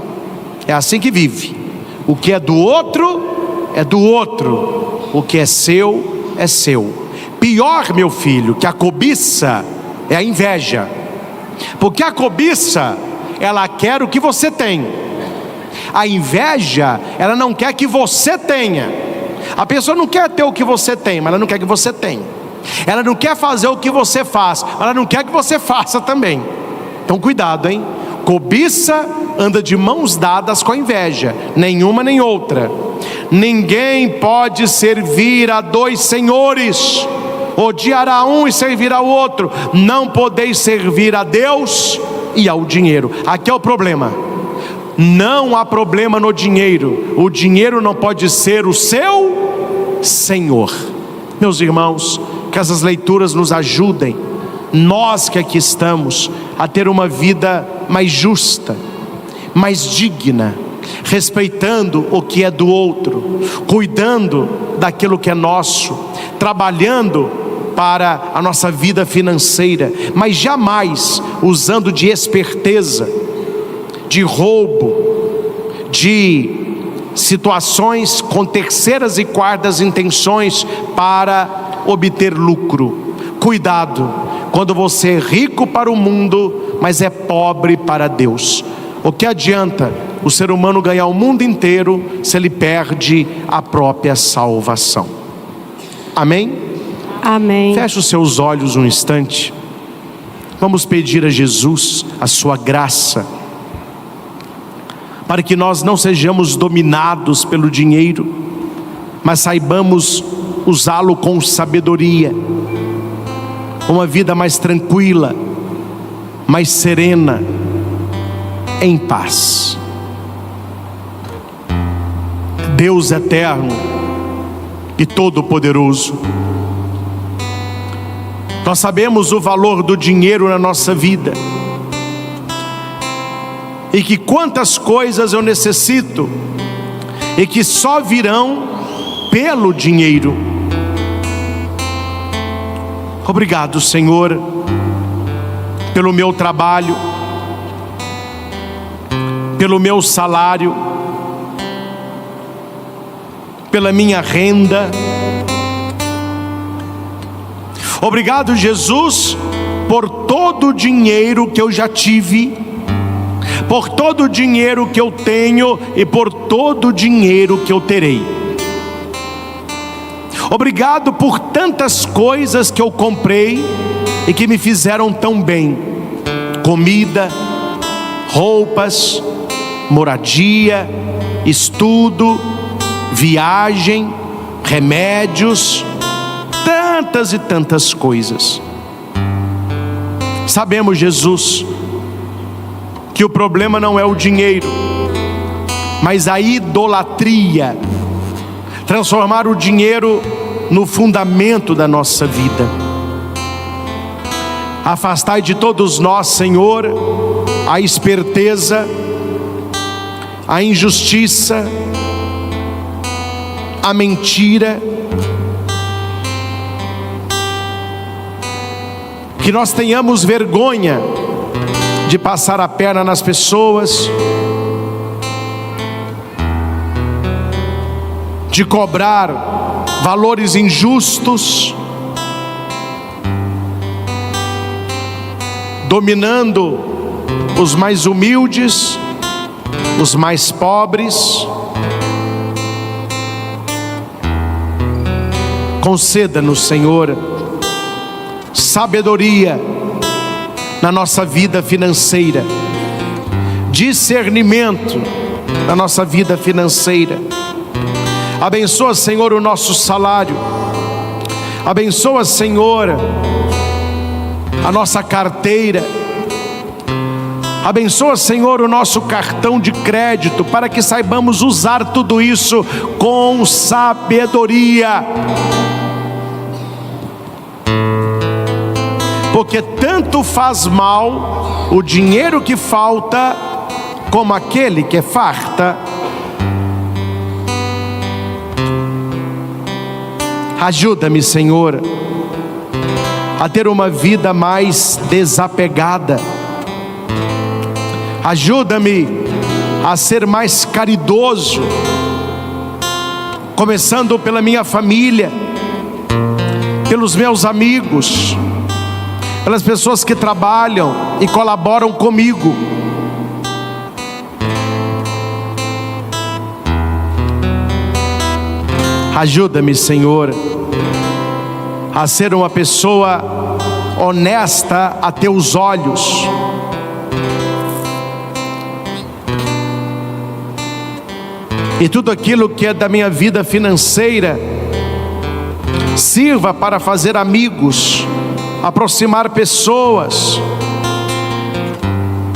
É assim que vive. O que é do outro é do outro. O que é seu é seu. Pior, meu filho, que a cobiça é a inveja. Porque a cobiça, ela quer o que você tem. A inveja, ela não quer que você tenha. A pessoa não quer ter o que você tem, mas ela não quer que você tenha. Ela não quer fazer o que você faz, mas ela não quer que você faça também. Então cuidado, hein? Cobiça anda de mãos dadas com a inveja, nenhuma nem outra. Ninguém pode servir a dois senhores. Odiará um e servirá o outro. Não podeis servir a Deus e ao dinheiro. Aqui é o problema. Não há problema no dinheiro. O dinheiro não pode ser o seu senhor. Meus irmãos, que essas leituras nos ajudem, nós que aqui estamos, a ter uma vida mais justa, mais digna, respeitando o que é do outro, cuidando daquilo que é nosso, trabalhando para a nossa vida financeira, mas jamais usando de esperteza, de roubo, de situações com terceiras e quartas intenções para obter lucro. Cuidado, quando você é rico para o mundo, mas é pobre para Deus. O que adianta o ser humano ganhar o mundo inteiro se ele perde a própria salvação? Amém? Amém. Feche os seus olhos um instante. Vamos pedir a Jesus a sua graça, para que nós não sejamos dominados pelo dinheiro, mas saibamos usá-lo com sabedoria. Uma vida mais tranquila, mais serena, em paz. Deus eterno e todo-poderoso, nós sabemos o valor do dinheiro na nossa vida, e que quantas coisas eu necessito, e que só virão pelo dinheiro. Obrigado, Senhor, pelo meu trabalho, pelo meu salário, pela minha renda. Obrigado, Jesus, por todo o dinheiro que eu já tive, por todo o dinheiro que eu tenho e por todo o dinheiro que eu terei. Obrigado por tantas coisas que eu comprei e que me fizeram tão bem: comida, roupas, moradia, estudo, viagem, remédios, tantas e tantas coisas. Sabemos, Jesus, que o problema não é o dinheiro, mas a idolatria. Transformar o dinheiro no fundamento da nossa vida. Afastai de todos nós, Senhor, a esperteza, a injustiça, a mentira. Que nós tenhamos vergonha de passar a perna nas pessoas, de cobrar valores injustos, dominando os mais humildes, os mais pobres. Conceda-nos, Senhor, sabedoria na nossa vida financeira, discernimento na nossa vida financeira. Abençoa, Senhor, o nosso salário. Abençoa, Senhor, a nossa carteira. Abençoa, Senhor, o nosso cartão de crédito, para que saibamos usar tudo isso com sabedoria. Porque tanto faz mal o dinheiro que falta, como aquele que farta. Ajuda-me, Senhor, a ter uma vida mais desapegada. Ajuda-me a ser mais caridoso, começando pela minha família, pelos meus amigos, pelas pessoas que trabalham e colaboram comigo. Ajuda-me, Senhor, a ser uma pessoa honesta a teus olhos. E tudo aquilo que é da minha vida financeira sirva para fazer amigos, aproximar pessoas,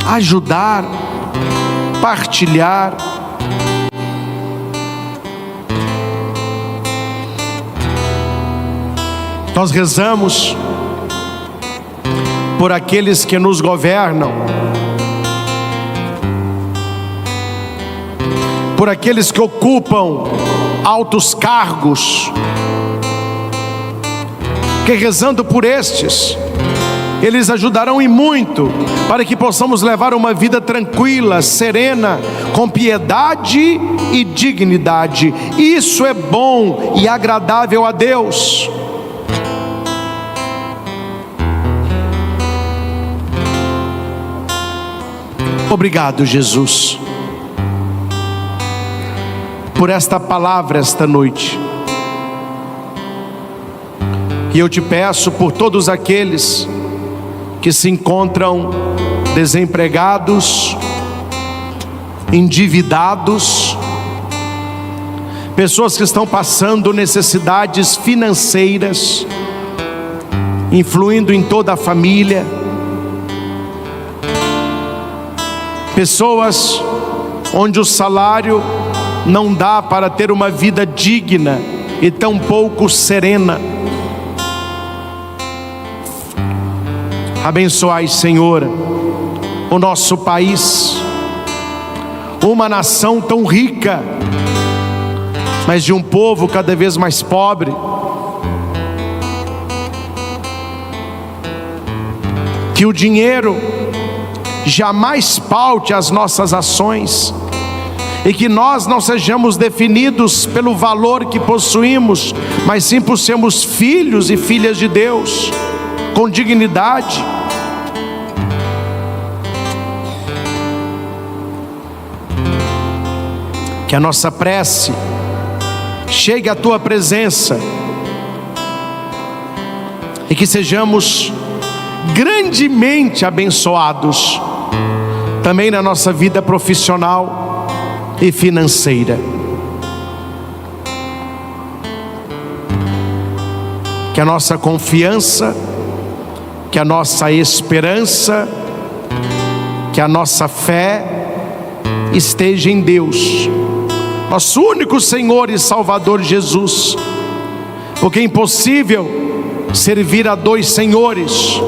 ajudar, partilhar. Nós rezamos por aqueles que nos governam, por aqueles que ocupam altos cargos, que rezando por estes, eles ajudarão e muito, para que possamos levar uma vida tranquila, serena, com piedade e dignidade. Isso é bom e agradável a Deus. Obrigado, Jesus, por esta palavra esta noite. E eu te peço por todos aqueles que se encontram desempregados, endividados, pessoas que estão passando necessidades financeiras, influindo em toda a família, pessoas onde o salário não dá para ter uma vida digna e tampouco serena. Abençoai, Senhor, o nosso país, uma nação tão rica, mas de um povo cada vez mais pobre. Que o dinheiro jamais paute as nossas ações, e que nós não sejamos definidos pelo valor que possuímos, mas sim por sermos filhos e filhas de Deus, com dignidade. Que a nossa prece chegue à tua presença, e que sejamos grandemente abençoados também na nossa vida profissional e financeira. Que a nossa confiança, que a nossa esperança, que a nossa fé esteja em Deus, nosso único Senhor e Salvador Jesus, porque é impossível servir a dois senhores.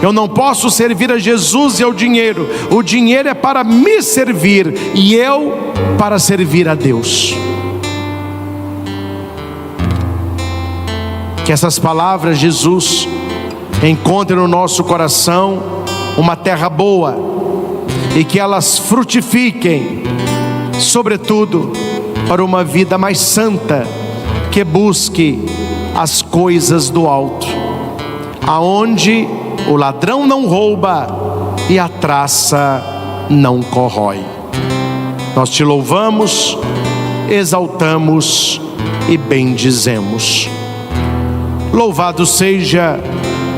Eu não posso servir a Jesus e ao dinheiro. O dinheiro é para me servir e eu para servir a Deus. Que essas palavras, Jesus, encontrem no nosso coração uma terra boa, e que elas frutifiquem, sobretudo, para uma vida mais santa, que busque as coisas do alto, aonde o ladrão não rouba e a traça não corrói. Nós te louvamos, exaltamos e bendizemos. Louvado seja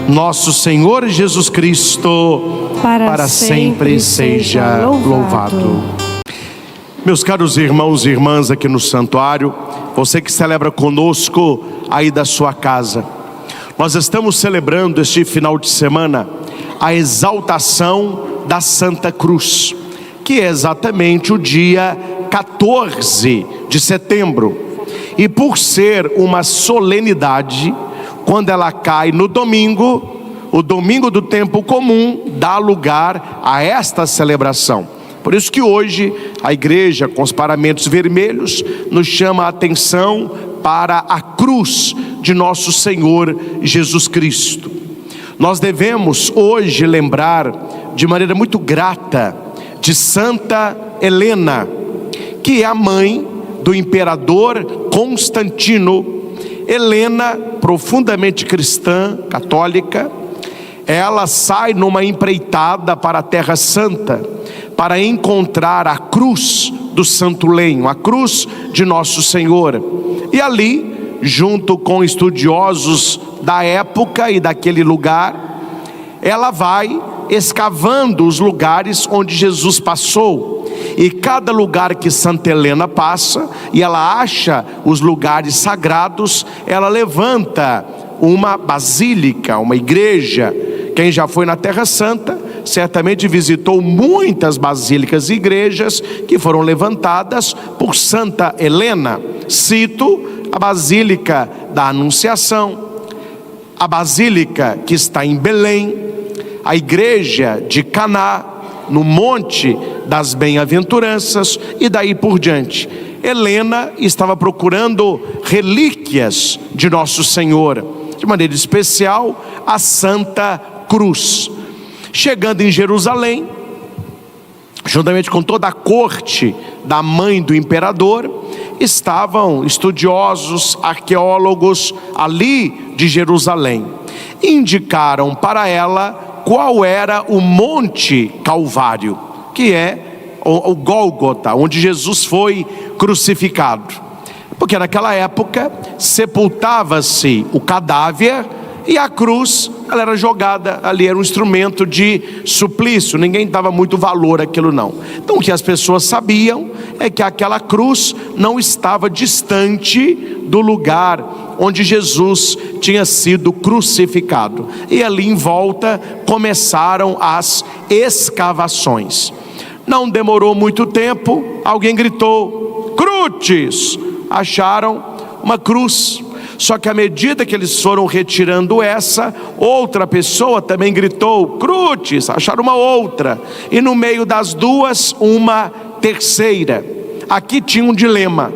nosso Senhor Jesus Cristo, para sempre seja louvado. Meus caros irmãos e irmãs aqui no santuário, você que celebra conosco aí da sua casa, nós estamos celebrando este final de semana a exaltação da Santa Cruz, que é exatamente o dia 14 de setembro. E por ser uma solenidade, quando ela cai no domingo, o domingo do tempo comum dá lugar a esta celebração. Por isso que hoje a igreja, com os paramentos vermelhos, nos chama a atenção para a cruz de nosso Senhor Jesus Cristo. Nós devemos hoje lembrar de maneira muito grata de Santa Helena, que é a mãe do imperador Constantino. Helena, profundamente cristã, católica, ela sai numa empreitada para a Terra Santa, para encontrar a cruz do Santo Lenho, a cruz de Nosso Senhor. E ali, junto com estudiosos da época e daquele lugar, ela vai escavando os lugares onde Jesus passou. E cada lugar que Santa Helena passa, e ela acha os lugares sagrados, ela levanta uma basílica, uma igreja. Quem já foi na Terra Santa certamente visitou muitas basílicas e igrejas que foram levantadas por Santa Helena. Cito a Basílica da Anunciação, a Basílica que está em Belém, a igreja de Caná, no Monte das Bem-aventuranças, e daí por diante. Helena estava procurando relíquias de Nosso Senhor, de maneira especial a Santa Cruz. Chegando em Jerusalém, juntamente com toda a corte da mãe do imperador, estavam estudiosos, arqueólogos ali de Jerusalém. Indicaram para ela qual era o Monte Calvário, que é o Gólgota, onde Jesus foi crucificado. Porque naquela época sepultava-se o cadáver e a cruz, ela era jogada ali, era um instrumento de suplício, ninguém dava muito valor àquilo não. Então o que as pessoas sabiam é que aquela cruz não estava distante do lugar onde Jesus tinha sido crucificado. E ali em volta começaram as escavações. Não demorou muito tempo, alguém gritou: "Cruzes!" Acharam uma cruz. Só que à medida que eles foram retirando essa, outra pessoa também gritou: "Cruzes!" Acharam uma outra. E no meio das duas, uma terceira. Aqui tinha um dilema.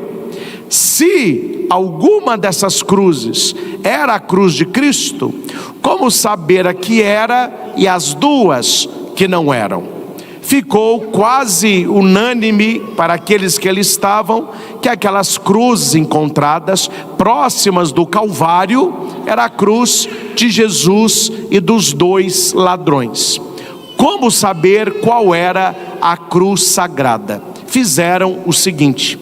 Se alguma dessas cruzes era a cruz de Cristo, como saber a que era e as duas que não eram? Ficou quase unânime para aqueles que ali estavam que aquelas cruzes encontradas próximas do Calvário era a cruz de Jesus e dos dois ladrões. Como saber qual era a cruz sagrada? Fizeram o seguinte: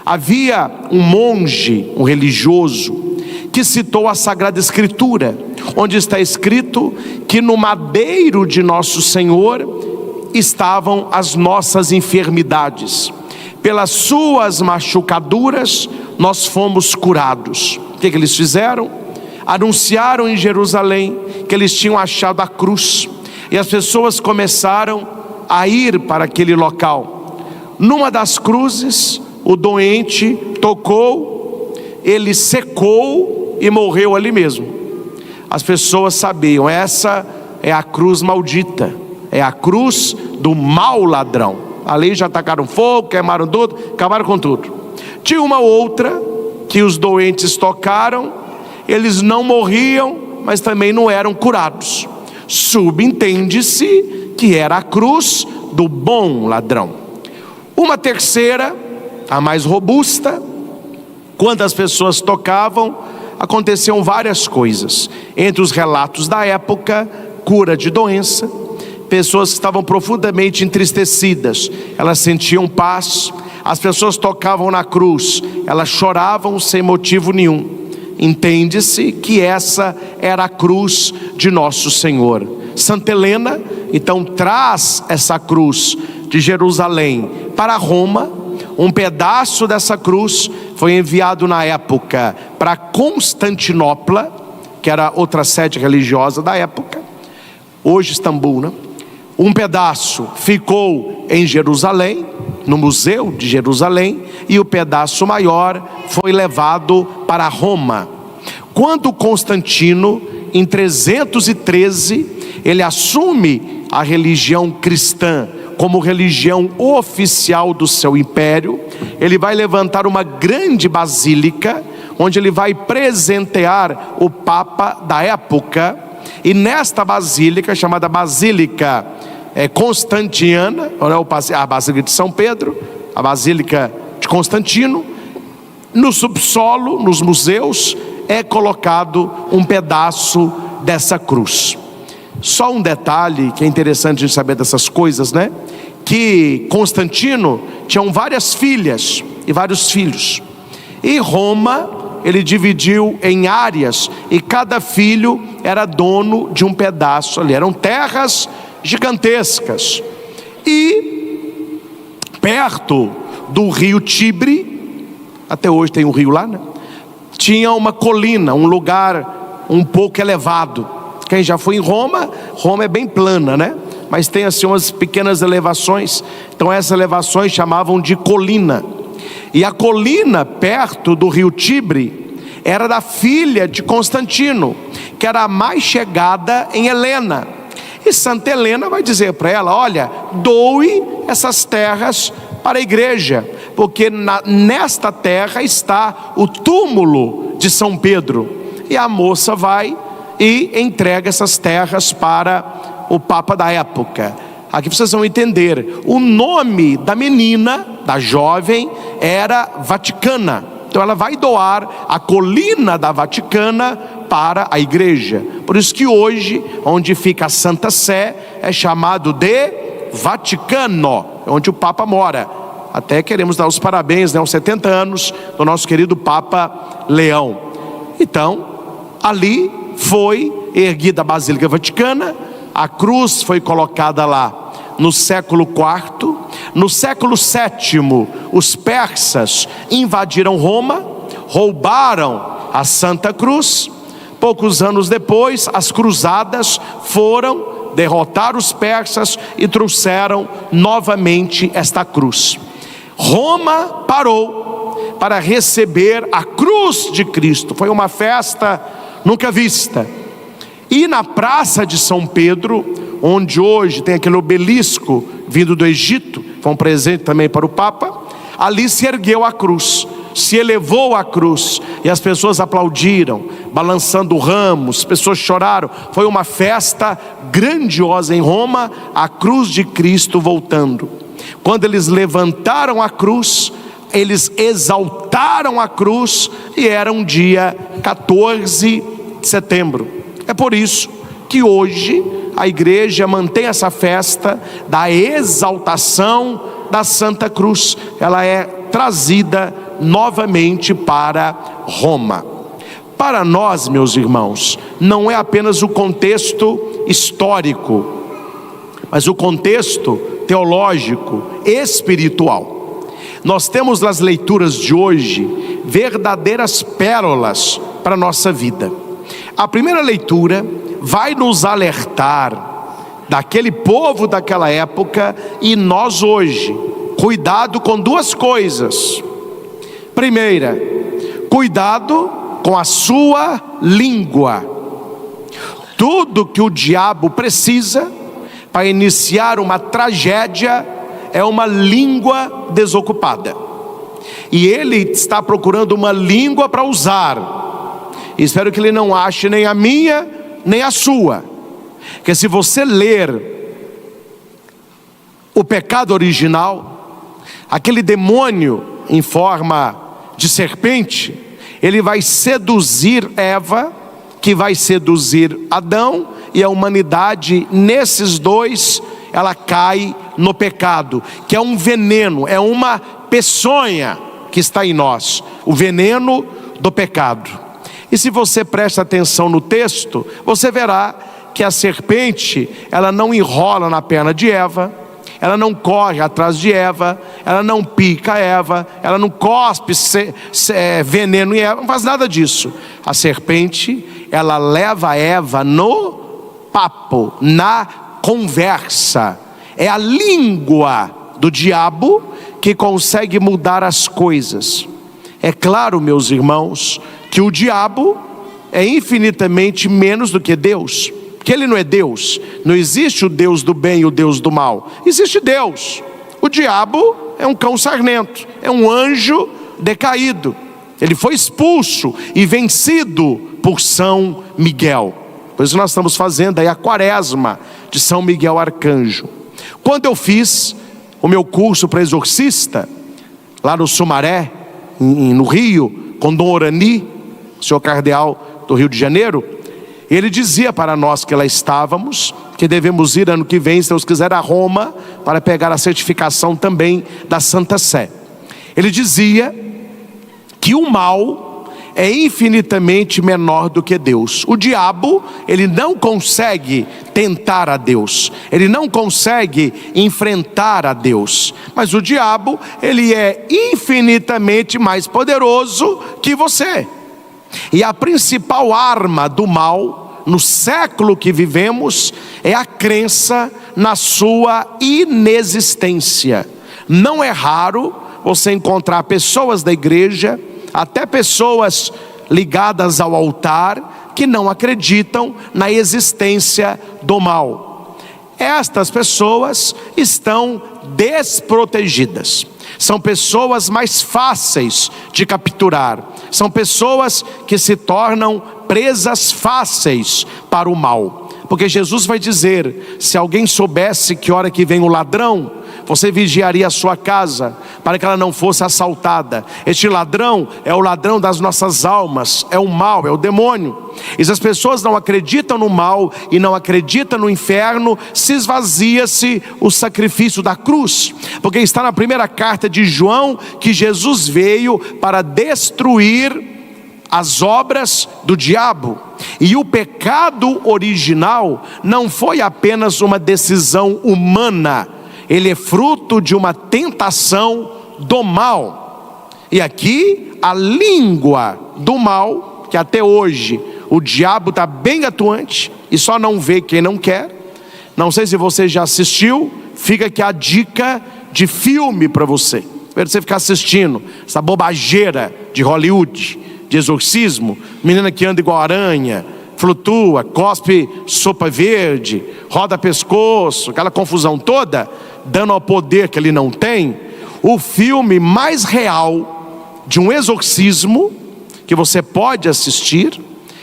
havia um monge, um religioso, que citou a Sagrada Escritura, onde está escrito que no madeiro de Nosso Senhor estavam as nossas enfermidades, pelas suas machucaduras nós fomos curados. O que eles fizeram? Anunciaram em Jerusalém que eles tinham achado a cruz, e as pessoas começaram a ir para aquele local. Numa das cruzes, o doente tocou, ele secou e morreu ali mesmo. As pessoas sabiam: essa é a cruz maldita, é a cruz do mau ladrão. Ali já tacaram fogo, queimaram tudo, acabaram com tudo. Tinha uma outra que os doentes tocaram, eles não morriam, mas também não eram curados. Subentende-se que era a cruz do bom ladrão. Uma terceira, a mais robusta. Quando as pessoas tocavam, aconteciam várias coisas. Entre os relatos da época, cura de doença, pessoas que estavam profundamente entristecidas, elas sentiam paz. As pessoas tocavam na cruz, elas choravam sem motivo nenhum. Entende-se que essa era a cruz de nosso Senhor. Santa Helena então traz essa cruz de Jerusalém para Roma. Um pedaço dessa cruz foi enviado na época para Constantinopla, que era outra sede religiosa da época, hoje Istambul, né? Um pedaço ficou em Jerusalém, no Museu de Jerusalém, e o pedaço maior foi levado para Roma. Quando Constantino, em 313, ele assume a religião cristã como religião oficial do seu império, ele vai levantar uma grande basílica, onde ele vai presentear o Papa da época. E nesta basílica, chamada Basílica Constantiana, a Basílica de São Pedro, a Basílica de Constantino, no subsolo, nos museus, é colocado um pedaço dessa cruz. Só um detalhe que é interessante a gente saber dessas coisas, né? Que Constantino tinha várias filhas e vários filhos. E Roma, ele dividiu em áreas, e cada filho era dono de um pedaço ali. Eram terras gigantescas. E perto do rio Tibre, até hoje tem um rio lá, né? Tinha uma colina, um lugar um pouco elevado. Quem já foi em Roma, Roma é bem plana, né? Mas tem assim umas pequenas elevações. Então essas elevações chamavam de colina. E a colina perto do rio Tibre era da filha de Constantino, que era a mais chegada em Helena. E Santa Helena vai dizer para ela: olha, doe essas terras para a igreja, porque nesta terra está o túmulo de São Pedro. E a moça vai e entrega essas terras para o Papa da época. Aqui vocês vão entender, o nome da menina, da jovem, era Vaticana. Então ela vai doar a colina da Vaticana para a igreja. Por isso que hoje, onde fica a Santa Sé, é chamado de Vaticano, onde o Papa mora. Até queremos dar os parabéns, né, aos 70 anos do nosso querido Papa Leão. Então, ali foi erguida a Basílica Vaticana. A cruz foi colocada lá no século IV. No século VII, os persas invadiram Roma, roubaram a Santa Cruz. Poucos anos depois, as cruzadas foram derrotar os persas e trouxeram novamente esta cruz. Roma parou para receber a cruz de Cristo. Foi uma festa nunca vista. E na Praça de São Pedro, onde hoje tem aquele obelisco vindo do Egito, foi um presente também para o Papa, ali se ergueu a cruz, se elevou a cruz, e as pessoas aplaudiram, balançando ramos, pessoas choraram. Foi uma festa grandiosa em Roma, a cruz de Cristo voltando. Quando eles levantaram a cruz, eles exaltaram a cruz, e era um dia 14 de setembro. É por isso que hoje a igreja mantém essa festa da exaltação da Santa Cruz. Ela é trazida novamente para Roma. Para nós, meus irmãos, não é apenas o contexto histórico, mas o contexto teológico, espiritual. Nós temos nas leituras de hoje verdadeiras pérolas para a nossa vida. A primeira leitura vai nos alertar daquele povo daquela época e nós hoje. Cuidado com duas coisas. Primeira, cuidado com a sua língua. Tudo que o diabo precisa para iniciar uma tragédia é uma língua desocupada. E ele está procurando uma língua para usar. Espero que ele não ache nem a minha, nem a sua. Porque se você ler o pecado original, aquele demônio em forma de serpente, ele vai seduzir Eva, que vai seduzir Adão, e a humanidade, nesses dois, ela cai no pecado, que é um veneno, é uma peçonha que está em nós, o veneno do pecado. E se você presta atenção no texto, você verá que a serpente, ela não enrola na perna de Eva, ela não corre atrás de Eva, ela não pica Eva, ela não cospe veneno em Eva, não faz nada disso. A serpente, ela leva Eva no papo, na conversa. É a língua do diabo que consegue mudar as coisas. É claro, meus irmãos, que o diabo é infinitamente menos do que Deus, porque ele não é Deus. Não existe o Deus do bem e o Deus do mal, existe Deus. O diabo é um cão sarnento, é um anjo decaído. Ele foi expulso e vencido por São Miguel. Por isso nós estamos fazendo aí a quaresma de São Miguel Arcanjo. Quando eu fiz o meu curso para exorcista, lá no Sumaré, no Rio, com Dom Orani, senhor cardeal do Rio de Janeiro, ele dizia para nós que lá estávamos, que devemos ir ano que vem, se Deus quiser, a Roma, para pegar a certificação também da Santa Sé. Ele dizia que o mal é infinitamente menor do que Deus. O diabo, ele não consegue tentar a Deus, ele não consegue enfrentar a Deus, mas o diabo, ele é infinitamente mais poderoso que você. E a principal arma do mal, no século que vivemos, é a crença na sua inexistência. Não é raro você encontrar pessoas da igreja, até pessoas ligadas ao altar, que não acreditam na existência do mal. Estas pessoas estão desprotegidas. São pessoas mais fáceis de capturar. São pessoas que se tornam presas fáceis para o mal. Porque Jesus vai dizer: se alguém soubesse que hora que vem o ladrão, você vigiaria a sua casa, para que ela não fosse assaltada. Este ladrão é o ladrão das nossas almas, é o mal, é o demônio. E se as pessoas não acreditam no mal e não acreditam no inferno, se esvazia-se o sacrifício da cruz. Porque está na primeira carta de João que Jesus veio para destruir as obras do diabo. E o pecado original não foi apenas uma decisão humana, ele é fruto de uma tentação do mal. E aqui a língua do mal, que até hoje o diabo está bem atuante e só não vê quem não quer. Não sei se você já assistiu, fica aqui a dica de filme para você, para você ficar assistindo essa bobageira de Hollywood, de exorcismo, menina que anda igual aranha, flutua, cospe sopa verde, roda pescoço, aquela confusão toda, dando ao poder que ele não tem. O filme mais real de um exorcismo que você pode assistir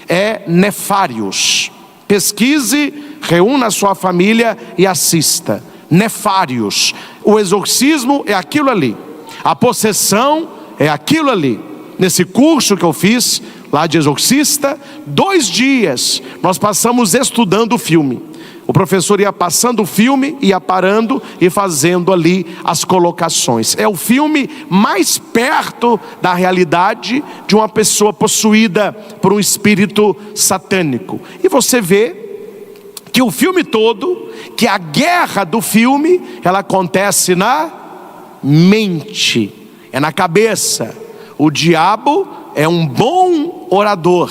é Nefários. Pesquise, reúna a sua família e assista. Nefários. O exorcismo é aquilo ali, a possessão é aquilo ali. Nesse curso que eu fiz lá de exorcista, 2 dias nós passamos estudando o filme. O professor ia passando o filme, ia parando e fazendo ali as colocações. É o filme mais perto da realidade de uma pessoa possuída por um espírito satânico. E você vê que o filme todo, que a guerra do filme, ela acontece na mente, é na cabeça. O diabo é um bom orador,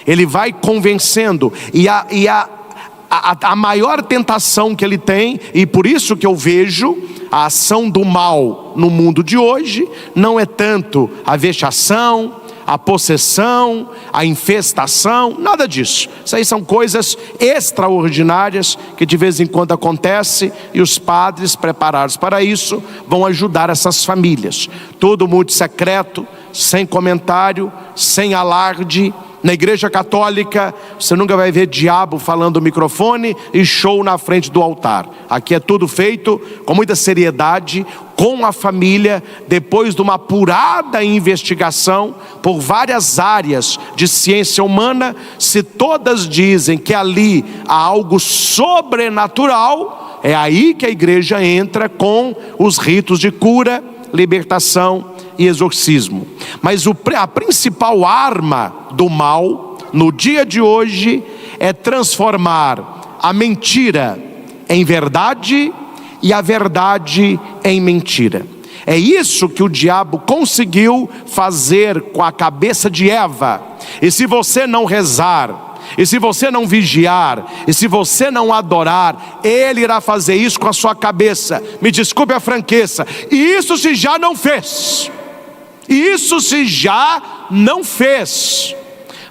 ele vai convencendo, e a maior tentação que ele tem, e por isso que eu vejo a ação do mal no mundo de hoje, não é tanto a vexação, a possessão, a infestação, nada disso. Isso aí são coisas extraordinárias que de vez em quando acontece, e os padres preparados para isso vão ajudar essas famílias. Tudo muito secreto, sem comentário, sem alarde, Na igreja católica, você nunca vai ver diabo falando no microfone e show na frente do altar. Aqui é tudo feito com muita seriedade, com a família, depois de uma apurada investigação por várias áreas de ciência humana. Se todas dizem que ali há algo sobrenatural, é aí que a igreja entra com os ritos de cura, libertação e exorcismo. Mas a principal arma do mal no dia de hoje é transformar a mentira em verdade e a verdade em mentira. É isso que o diabo conseguiu fazer com a cabeça de Eva. E se você não rezar, e se você não vigiar, e se você não adorar, ele irá fazer isso com a sua cabeça. Me desculpe a franqueza, e isso se já não fez. Isso se já não fez.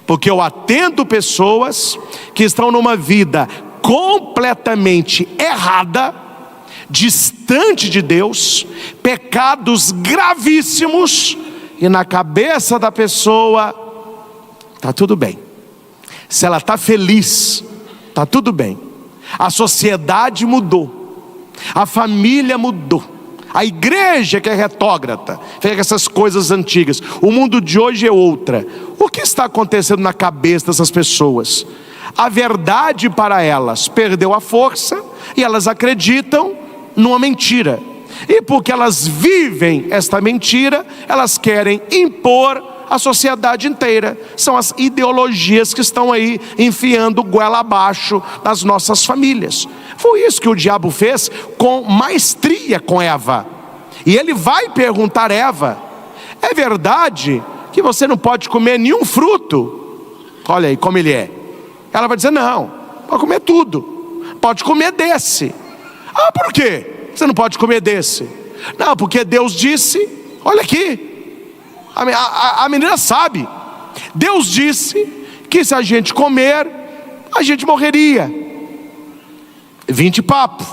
Porque eu atendo pessoas que estão numa vida completamente errada, distante de Deus, pecados gravíssimos, e na cabeça da pessoa está tudo bem. Se ela está feliz, está tudo bem. A sociedade mudou, a família mudou, a igreja que é retrógrada, pega essas coisas antigas. O mundo de hoje é outra. O que está acontecendo na cabeça dessas pessoas? A verdade para elas perdeu a força e elas acreditam numa mentira. E porque elas vivem esta mentira, elas querem impor a sociedade inteira. São as ideologias que estão aí enfiando goela abaixo nas nossas famílias. Foi isso que o diabo fez com maestria com Eva. E ele vai perguntar a Eva: é verdade que você não pode comer nenhum fruto? Olha aí como ele é. Ela vai dizer: não, pode comer tudo, pode comer desse. Ah, por quê você não pode comer desse? Não, porque Deus disse. Olha aqui, a menina sabe. Deus disse que se a gente comer, a gente morreria. 20 papo.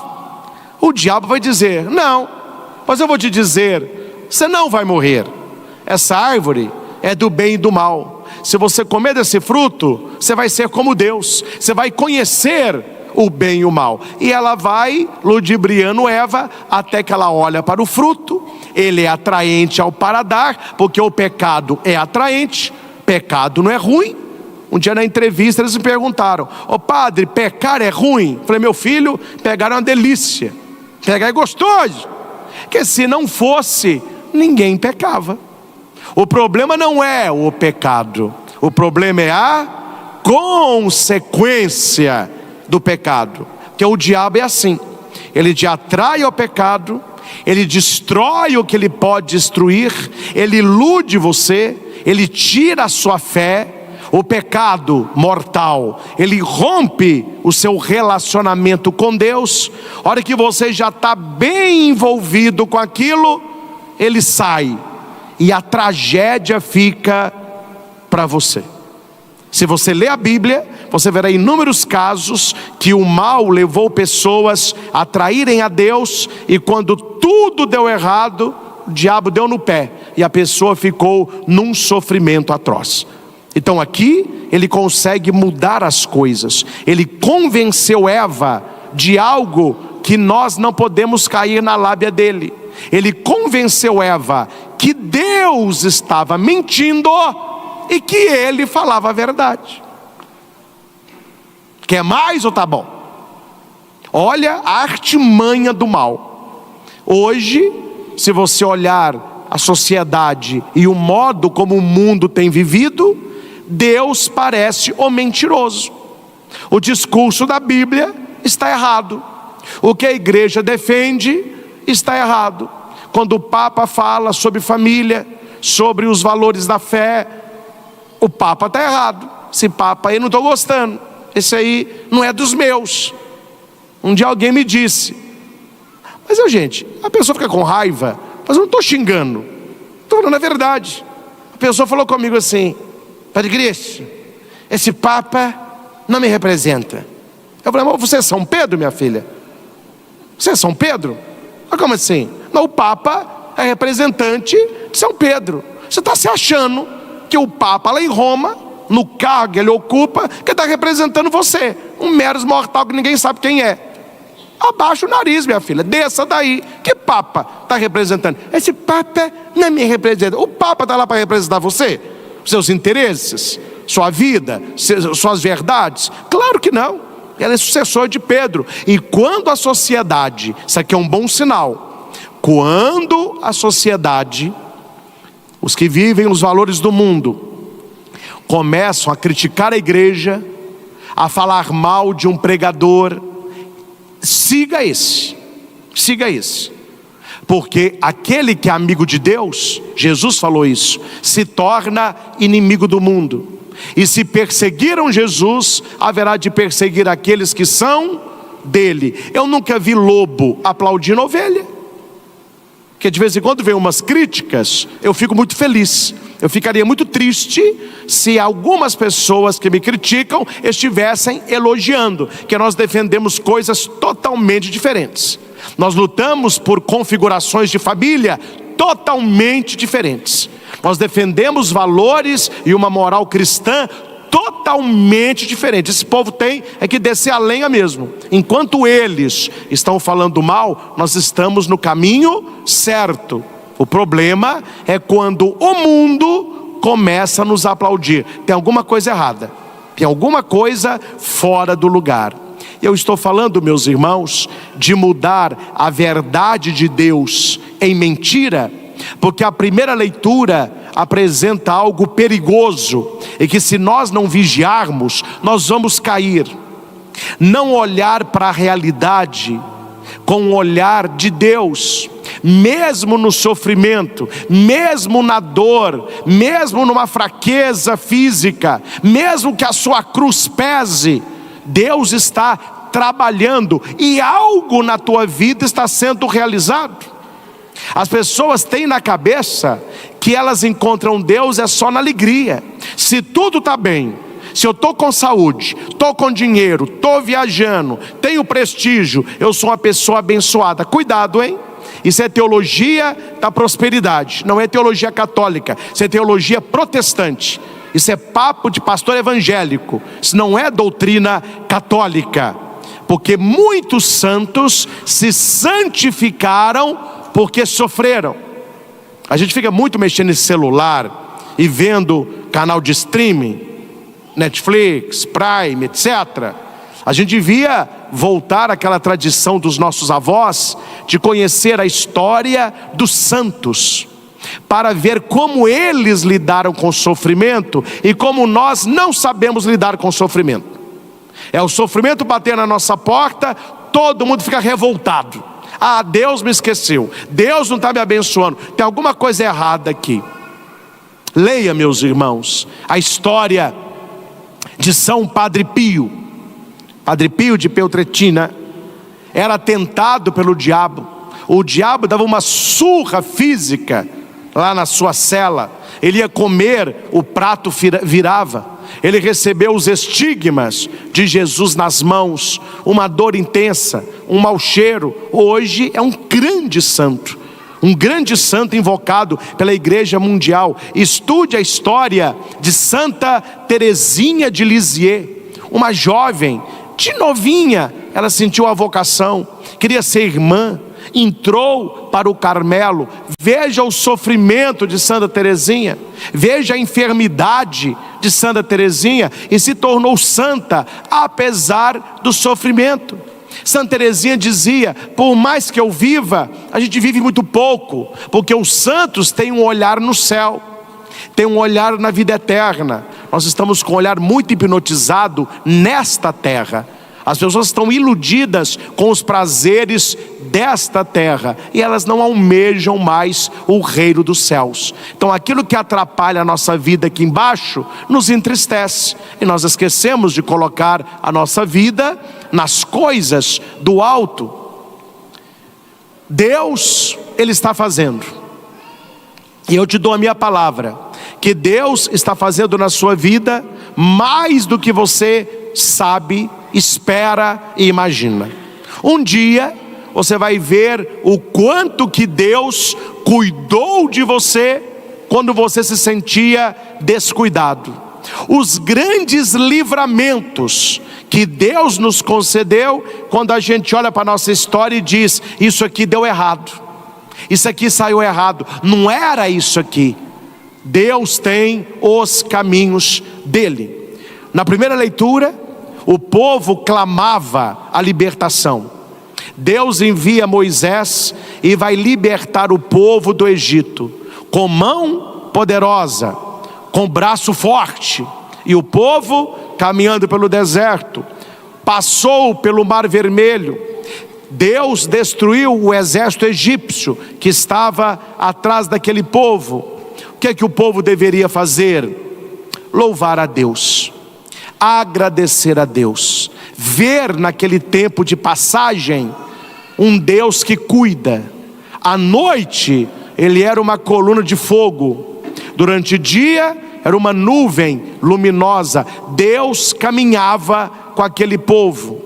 O diabo vai dizer: não, mas eu vou te dizer, você não vai morrer. Essa árvore é do bem e do mal. Se você comer desse fruto, você vai ser como Deus. Você vai conhecer o bem e o mal. E ela vai ludibriando Eva até que ela olha para o fruto. Ele é atraente ao paladar, porque o pecado é atraente. Pecado não é ruim. Um dia na entrevista eles me perguntaram: ô padre, pecar é ruim? Eu falei: meu filho, pegar é uma delícia, pegar é gostoso. Porque se não fosse, ninguém pecava. O problema não é o pecado, o problema é a consequência do pecado. Porque o diabo é assim: ele te atrai ao pecado, ele destrói o que ele pode destruir, ele ilude você, ele tira a sua fé. O pecado mortal, ele rompe o seu relacionamento com Deus. A hora que você já está bem envolvido com aquilo, ele sai e a tragédia fica para você. Se você ler a Bíblia, você verá inúmeros casos que o mal levou pessoas a traírem a Deus, e quando tudo deu errado, o diabo deu no pé e a pessoa ficou num sofrimento atroz. Então aqui ele consegue mudar as coisas. Ele convenceu Eva de algo que nós não podemos cair na lábia dele. Ele convenceu Eva que Deus estava mentindo e que ele falava a verdade. Quer mais ou tá bom? Olha a artimanha do mal. Hoje, se você olhar a sociedade e o modo como o mundo tem vivido, Deus parece o mentiroso. O discurso da Bíblia está errado. O que a igreja defende está errado. Quando o Papa fala sobre família, sobre os valores da fé, o Papa está errado. Esse Papa aí não estou gostando, esse aí não é dos meus. Um dia alguém me disse: mas gente, a pessoa fica com raiva, mas eu não estou xingando, estou falando a verdade. A pessoa falou comigo assim: Padre Cristo, esse Papa não me representa. Eu falei: mas você é São Pedro, minha filha? Você é São Pedro? Mas como assim? Não, o Papa é representante de São Pedro. Você está se achando que o Papa lá em Roma no cargo que ele ocupa, que está representando você, um mero mortal que ninguém sabe quem é. Abaixa o nariz, minha filha, desça daí. Que papa está representando? Esse papa não me representa. O papa está lá para representar você? Seus interesses? Sua vida? Suas verdades? Claro que não. Ele é sucessor de Pedro. E quando a sociedade, isso aqui é um bom sinal, quando a sociedade, os que vivem os valores do mundo, começam a criticar a igreja, a falar mal de um pregador, siga esse, porque aquele que é amigo de Deus, Jesus falou isso, se torna inimigo do mundo. E se perseguiram Jesus, haverá de perseguir aqueles que são dele. Eu nunca vi lobo aplaudindo ovelha, porque de vez em quando vem umas críticas, eu fico muito feliz. Eu ficaria muito triste se algumas pessoas que me criticam estivessem elogiando, que nós defendemos coisas totalmente diferentes. Nós lutamos por configurações de família totalmente diferentes. Nós defendemos valores e uma moral cristã totalmente diferente. Esse povo tem que descer a lenha mesmo. Enquanto eles estão falando mal, nós estamos no caminho certo. O problema é quando o mundo começa a nos aplaudir. Tem alguma coisa errada, tem alguma coisa fora do lugar. Eu estou falando, meus irmãos, de mudar a verdade de Deus em mentira, porque a primeira leitura apresenta algo perigoso, e que se nós não vigiarmos, nós vamos cair. Não olhar para a realidade com o olhar de Deus, mesmo no sofrimento, mesmo na dor, mesmo numa fraqueza física, mesmo que a sua cruz pese, Deus está trabalhando e algo na tua vida está sendo realizado. As pessoas têm na cabeça que elas encontram Deus é só na alegria. Se tudo está bem, se eu estou com saúde, estou com dinheiro, estou viajando, tenho prestígio, eu sou uma pessoa abençoada. Cuidado, hein? Isso é teologia da prosperidade, não é teologia católica, isso é teologia protestante. Isso é papo de pastor evangélico, isso não é doutrina católica. Porque muitos santos se santificaram porque sofreram. A gente fica muito mexendo nesse celular e vendo canal de streaming, Netflix, Prime, etc. A gente devia voltar àquela tradição dos nossos avós de conhecer a história dos santos, para ver como eles lidaram com o sofrimento e como nós não sabemos lidar com o sofrimento. É o sofrimento bater na nossa porta, todo mundo fica revoltado. Ah, Deus me esqueceu, Deus não está me abençoando, tem alguma coisa errada aqui. Leia, meus irmãos, a história de São Padre Pio. Padre Pio de Peltrautina era tentado pelo diabo. O diabo dava uma surra física lá na sua cela. Ele ia comer, o prato virava. Ele recebeu os estigmas de Jesus nas mãos, uma dor intensa, um mau cheiro. Hoje é um grande santo invocado pela Igreja Mundial. Estude a história de Santa Teresinha de Lisieux, uma jovem, de novinha, ela sentiu a vocação, queria ser irmã, entrou para o Carmelo. Veja o sofrimento de Santa Teresinha, veja a enfermidade de Santa Teresinha, e se tornou santa apesar do sofrimento. Santa Teresinha dizia: por mais que eu viva, a gente vive muito pouco, porque os santos têm um olhar no céu, têm um olhar na vida eterna. Nós estamos com um olhar muito hipnotizado nesta terra. As pessoas estão iludidas com os prazeres desta terra, e elas não almejam mais o reino dos céus. Então aquilo que atrapalha a nossa vida aqui embaixo, nos entristece, e nós esquecemos de colocar a nossa vida nas coisas do alto. Deus, Ele está fazendo, e eu te dou a minha palavra, que Deus está fazendo na sua vida mais do que você sabe, espera e imagina. Um dia você vai ver o quanto que Deus cuidou de você quando você se sentia descuidado. os grandes livramentos que Deus nos concedeu, quando a gente olha para a nossa história e diz: isso aqui deu errado, isso aqui saiu errado, não era isso aqui. Deus tem os caminhos dele. Na primeira leitura, o povo clamava a libertação. Deus envia Moisés e vai libertar o povo do Egito, com mão poderosa, com braço forte. E o povo, caminhando pelo deserto, passou pelo Mar Vermelho. Deus destruiu o exército egípcio que estava atrás daquele povo. O que é que o povo deveria fazer? Louvar a Deus, agradecer a Deus, ver naquele tempo de passagem um Deus que cuida. À noite ele era uma coluna de fogo, durante o dia era uma nuvem luminosa. Deus caminhava com aquele povo.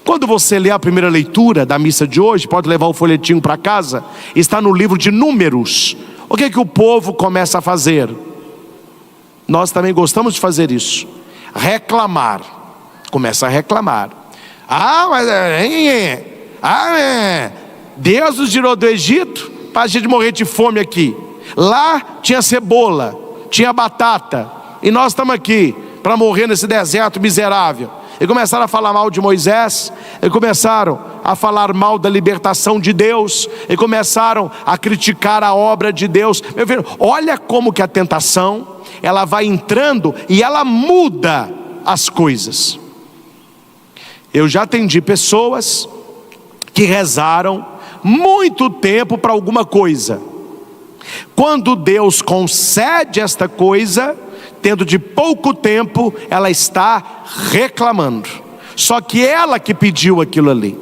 Quando você lê a primeira leitura da missa de hoje, pode levar o folhetinho para casa, está no livro de Números. O que é que o povo começa a fazer? Nós também gostamos de fazer isso. Reclamar. Começa a reclamar. Deus nos tirou do Egito para a gente morrer de fome aqui. Lá tinha cebola, tinha batata, e nós estamos aqui para morrer nesse deserto miserável. E começaram a falar mal de Moisés, e começaram a falar mal da libertação de Deus, e começaram a criticar a obra de Deus. Meu filho, olha como que a tentação, ela vai entrando e ela muda as coisas. Eu já atendi pessoas que rezaram muito tempo para alguma coisa. Quando Deus concede esta coisa, tendo de pouco tempo, ela está reclamando. Só que ela que pediu aquilo ali.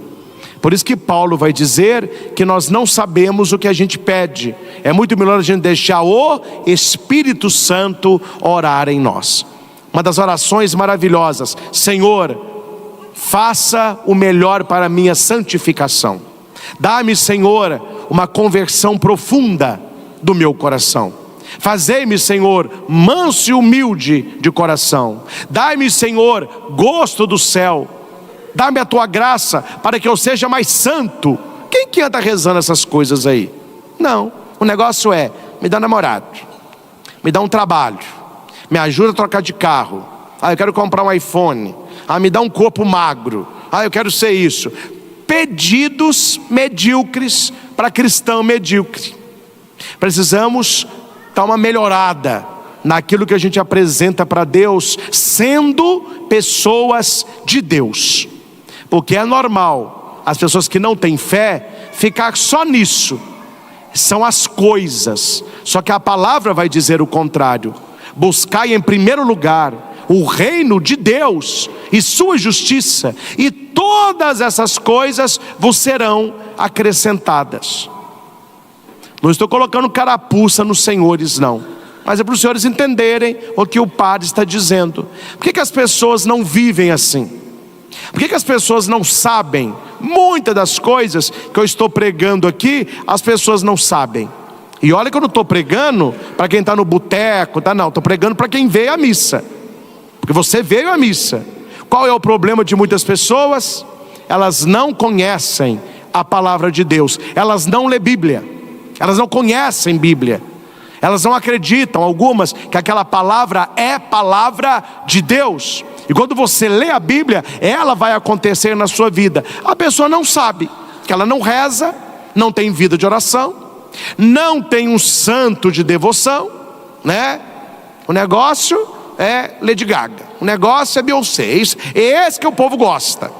Por isso que Paulo vai dizer que nós não sabemos o que a gente pede. É muito melhor a gente deixar o Espírito Santo orar em nós. Uma das orações maravilhosas: Senhor, faça o melhor para a minha santificação. Dá-me, Senhor, uma conversão profunda do meu coração. Fazei-me, Senhor, manso e humilde de coração. Dai-me, Senhor, gosto do céu. Dá-me a tua graça para que eu seja mais santo. Quem que anda rezando essas coisas aí? Não, o negócio é: me dá namorado, me dá um trabalho, me ajuda a trocar de carro. Eu quero comprar um iPhone. Me dá um corpo magro. Eu quero ser isso. Pedidos medíocres para cristão medíocre. Precisamos dar uma melhorada naquilo que a gente apresenta para Deus, sendo pessoas de Deus. Porque é normal as pessoas que não têm fé ficar só nisso. São as coisas. Só que a palavra vai dizer o contrário: buscai em primeiro lugar o reino de Deus e sua justiça, e todas essas coisas vos serão acrescentadas. Não estou colocando carapuça nos senhores, não, mas é para os senhores entenderem o que o padre está dizendo. Por que as pessoas não vivem assim? Por que as pessoas não sabem? Muitas das coisas que eu estou pregando aqui, as pessoas não sabem. E olha que eu não estou pregando para quem está no boteco, não, estou pregando para quem veio à missa. Porque você veio à missa. Qual é o problema de muitas pessoas? Elas não conhecem a palavra de Deus. Elas não lêem Bíblia. Elas não conhecem Bíblia. Elas não acreditam, algumas, que aquela palavra é palavra de Deus. E quando você lê a Bíblia, ela vai acontecer na sua vida. A pessoa não sabe, que ela não reza, não tem vida de oração, não tem um santo de devoção, né? O negócio é Lady Gaga, o negócio é Beyoncé, esse que o povo gosta.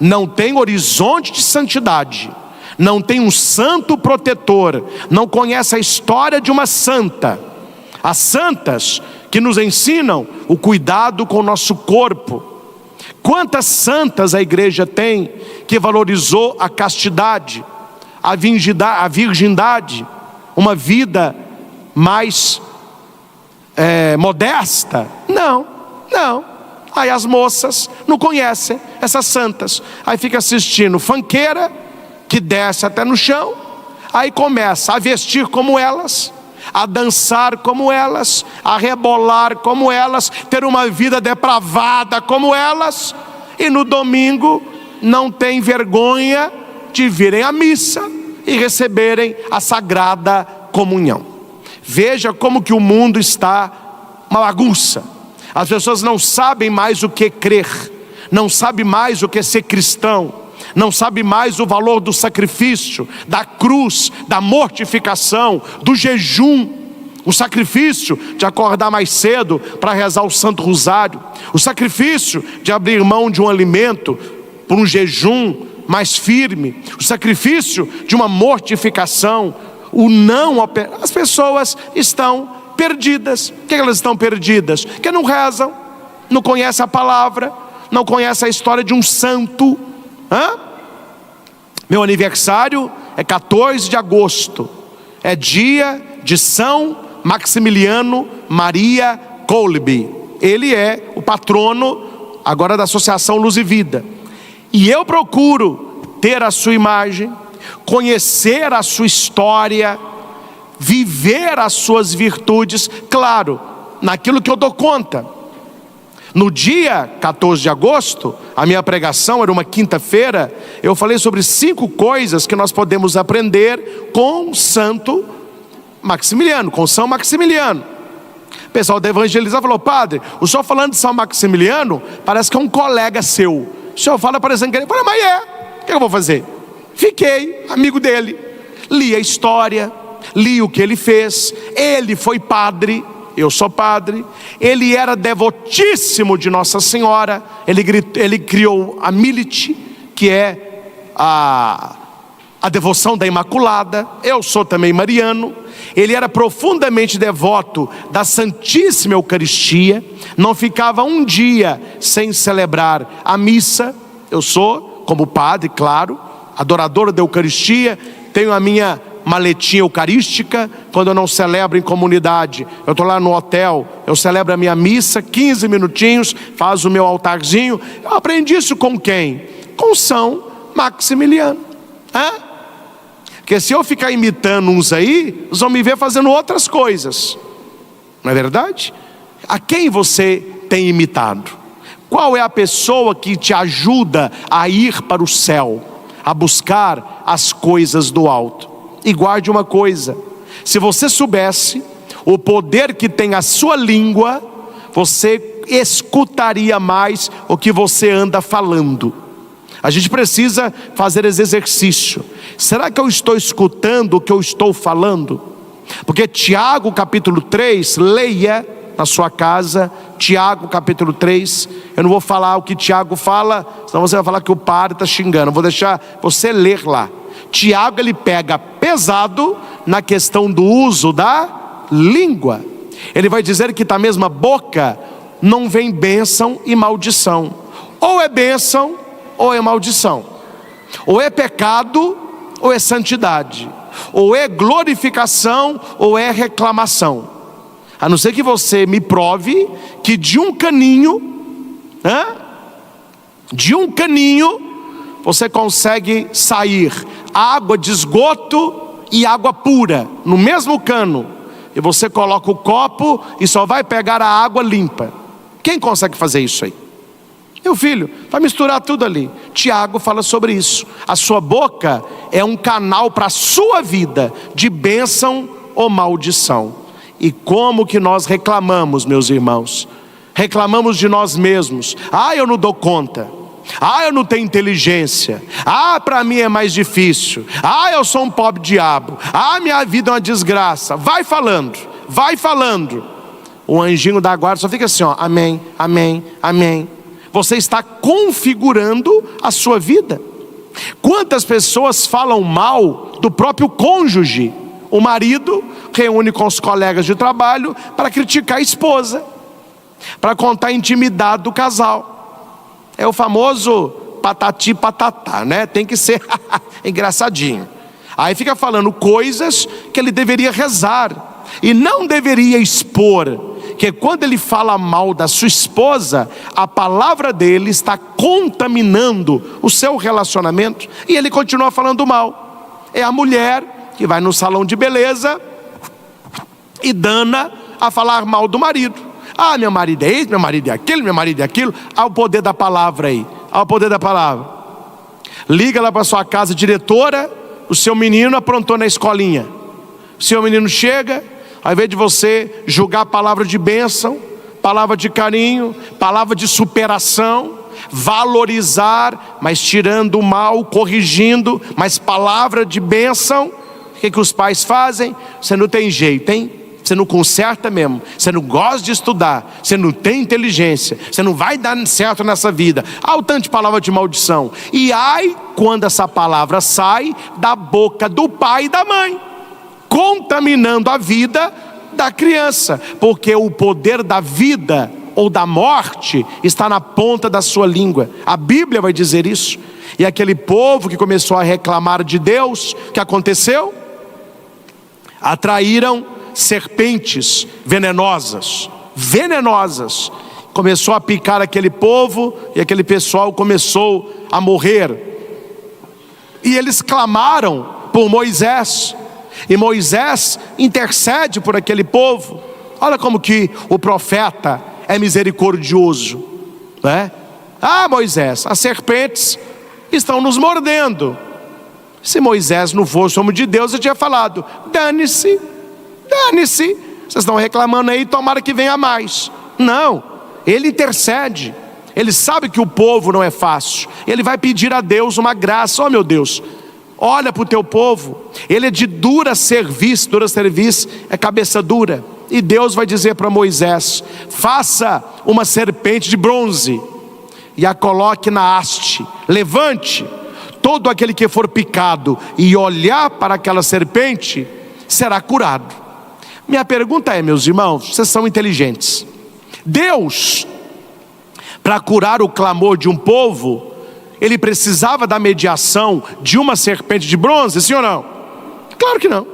Não tem horizonte de santidade, não tem um santo protetor, não conhece a história de uma santa. As santas que nos ensinam o cuidado com o nosso corpo. Quantas santas a igreja tem que valorizou a castidade, a virgindade, uma vida mais modesta? Não. Aí as moças não conhecem essas santas, aí fica assistindo funkeira que desce até no chão, aí começa a vestir como elas, a dançar como elas, a rebolar como elas, ter uma vida depravada como elas, e no domingo não tem vergonha de virem à missa e receberem a sagrada comunhão. Veja como que o mundo está uma bagunça. As pessoas não sabem mais o que crer, não sabem mais o que ser cristão, não sabem mais o valor do sacrifício, da cruz, da mortificação, do jejum, o sacrifício de acordar mais cedo para rezar o Santo Rosário, o sacrifício de abrir mão de um alimento por um jejum mais firme, o sacrifício de uma mortificação, as pessoas estão perdidas. Por que elas estão perdidas? Porque não rezam, não conhecem a palavra, não conhecem a história de um santo. Meu aniversário é 14 de agosto, é dia de São Maximiliano Maria Kolbe. Ele é o patrono agora da Associação Luz e Vida, e eu procuro ter a sua imagem, conhecer a sua história, viver as suas virtudes, claro, naquilo que eu dou conta. No dia 14 de agosto, a minha pregação era uma quinta-feira, eu falei sobre 5 coisas que nós podemos aprender com Santo Maximiliano, com São Maximiliano. O pessoal da evangelização falou: padre, o senhor falando de São Maximiliano, parece que é um colega seu. O senhor fala parecendo que ele... Eu falei: mas o que eu vou fazer? Fiquei amigo dele, li a história, li o que ele fez. Ele foi padre, eu sou padre. Ele era devotíssimo de Nossa Senhora. Ele criou a Milite, que é a devoção da Imaculada. Eu sou também mariano. Ele era profundamente devoto da Santíssima Eucaristia, não ficava um dia sem celebrar a missa. Eu sou, como padre, claro, adorador da Eucaristia, tenho a minha maletinha eucarística. Quando eu não celebro em comunidade, eu estou lá no hotel, eu celebro a minha missa, 15 minutinhos, faço o meu altarzinho. Eu aprendi isso com quem? Com São Maximiliano. Porque se eu ficar imitando uns aí, eles vão me ver fazendo outras coisas, não é verdade? A quem você tem imitado? Qual é a pessoa que te ajuda a ir para o céu, a buscar as coisas do alto? E guarde uma coisa: se você soubesse o poder que tem a sua língua, você escutaria mais o que você anda falando. A gente precisa fazer esse exercício. Será que eu estou escutando o que eu estou falando? Porque Tiago capítulo 3, leia na sua casa, Tiago capítulo 3. Eu não vou falar o que Tiago fala, senão você vai falar que o padre está xingando. Eu vou deixar você ler lá. Tiago, ele pega pesado na questão do uso da língua. Ele vai dizer que da mesma boca não vem bênção e maldição. Ou é bênção ou é maldição. Ou é pecado ou é santidade. Ou é glorificação ou é reclamação. A não ser que você me prove que de um caninho, você consegue sair água de esgoto e água pura no mesmo cano, e você coloca o copo e só vai pegar a água limpa. Quem consegue fazer isso aí? Meu filho, vai misturar tudo ali. Tiago fala sobre isso. A sua boca é um canal para a sua vida, de bênção ou maldição. E como que nós reclamamos, meus irmãos? Reclamamos de nós mesmos. Eu não dou conta. Eu não tenho inteligência. Para mim é mais difícil. Eu sou um pobre diabo. Minha vida é uma desgraça. Vai falando, vai falando. O anjinho da guarda só fica assim, amém, amém, amém. Você está configurando a sua vida. Quantas pessoas falam mal do próprio cônjuge? O marido reúne com os colegas de trabalho para criticar a esposa, para contar a intimidade do casal. É o famoso patati patatá, né? Tem que ser engraçadinho. Aí fica falando coisas que ele deveria rezar e não deveria expor. Que quando ele fala mal da sua esposa, a palavra dele está contaminando o seu relacionamento, e ele continua falando mal. É a mulher que vai no salão de beleza e dana a falar mal do marido. Ah, meu marido é isso, meu marido é aquilo, meu marido é aquilo. Há o poder da palavra aí, há o poder da palavra. Liga lá para sua casa, diretora, o seu menino aprontou na escolinha. O seu menino chega, ao invés de você julgar a palavra de bênção, palavra de carinho, palavra de superação, valorizar, mas tirando o mal, corrigindo, mas palavra de bênção, o que os pais fazem? Você não tem jeito, hein? Você não conserta mesmo, você não gosta de estudar, você não tem inteligência, você não vai dar certo nessa vida. Há o tanto de palavra de maldição. E ai, quando essa palavra sai da boca do pai e da mãe, contaminando a vida da criança, porque o poder da vida ou da morte está na ponta da sua língua. A Bíblia vai dizer isso. E aquele povo que começou a reclamar de Deus, o que aconteceu? Atraíram serpentes venenosas, começou a picar aquele povo, e aquele pessoal começou a morrer. E eles clamaram por Moisés, e Moisés intercede por aquele povo. Olha como que o profeta é misericordioso, né? Ah, Moisés, as serpentes estão nos mordendo. Se Moisés não fosse homem de Deus, eu tinha falado: dane-se, vocês estão reclamando aí, tomara que venha mais. Não, ele intercede, ele sabe que o povo não é fácil, ele vai pedir a Deus uma graça. Oh meu Deus, olha para o teu povo, ele é de dura serviço é cabeça dura. E Deus vai dizer para Moisés: faça uma serpente de bronze e a coloque na haste, levante, todo aquele que for picado e olhar para aquela serpente será curado. Minha pergunta é, meus irmãos, vocês são inteligentes. Deus, para curar o clamor de um povo, ele precisava da mediação de uma serpente de bronze, sim ou não? Claro que não.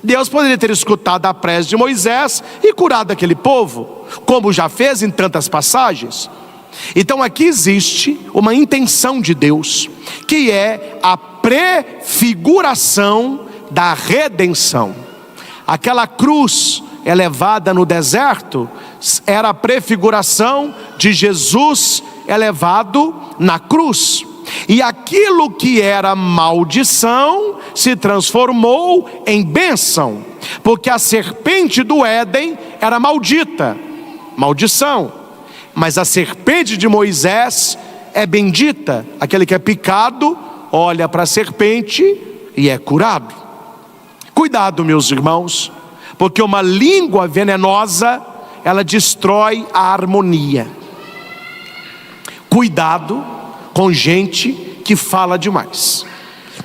Deus poderia ter escutado a prece de Moisés e curado aquele povo, como já fez em tantas passagens. Então aqui existe uma intenção de Deus, que é a prefiguração da redenção. Aquela cruz elevada no deserto era a prefiguração de Jesus elevado na cruz. E aquilo que era maldição se transformou em bênção, porque a serpente do Éden era maldita, maldição. Mas a serpente de Moisés é bendita. Aquele que é picado olha para a serpente e é curado. Cuidado, meus irmãos, porque uma língua venenosa, ela destrói a harmonia. Cuidado com gente que fala demais.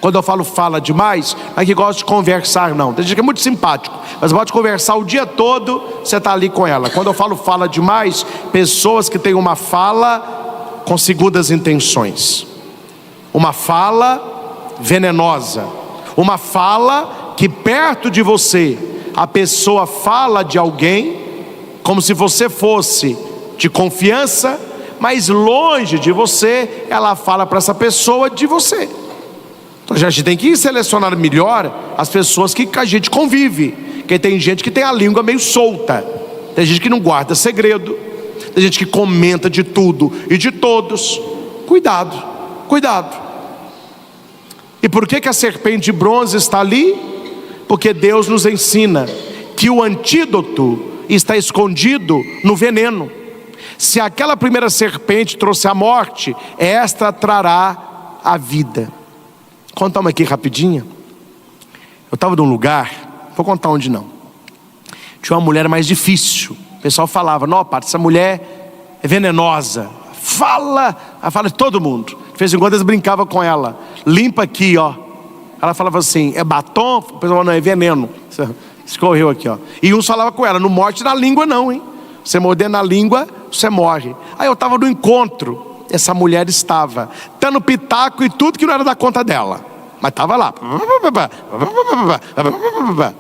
Quando eu falo fala demais, não é que gosta de conversar, não. Tem gente que é muito simpático, mas pode conversar o dia todo, você está ali com ela. Quando eu falo fala demais, pessoas que têm uma fala com segundas intenções, uma fala venenosa, uma fala que perto de você a pessoa fala de alguém como se você fosse de confiança, mas longe de você ela fala para essa pessoa de você. Então a gente tem que selecionar melhor as pessoas que a gente convive, porque tem gente que tem a língua meio solta, tem gente que não guarda segredo, tem gente que comenta de tudo e de todos. Cuidado. E por que a serpente de bronze está ali? Porque Deus nos ensina que o antídoto está escondido no veneno. Se aquela primeira serpente trouxe a morte, esta trará a vida. Contar uma aqui rapidinho. Eu estava num lugar, vou contar onde não. Tinha uma mulher mais difícil. O pessoal falava: não, Pato, essa mulher é venenosa. Fala de todo mundo. De vez em quando eles brincavam com ela: limpa aqui, ó. Ela falava assim: é batom? O pessoal falava: não, é veneno. Escorreu aqui, ó. E uns falavam com ela: não morde na língua não, hein? Você morder na língua, você morre. Aí eu estava no encontro. Essa mulher estava dando pitaco e tudo que não era da conta dela, mas estava lá,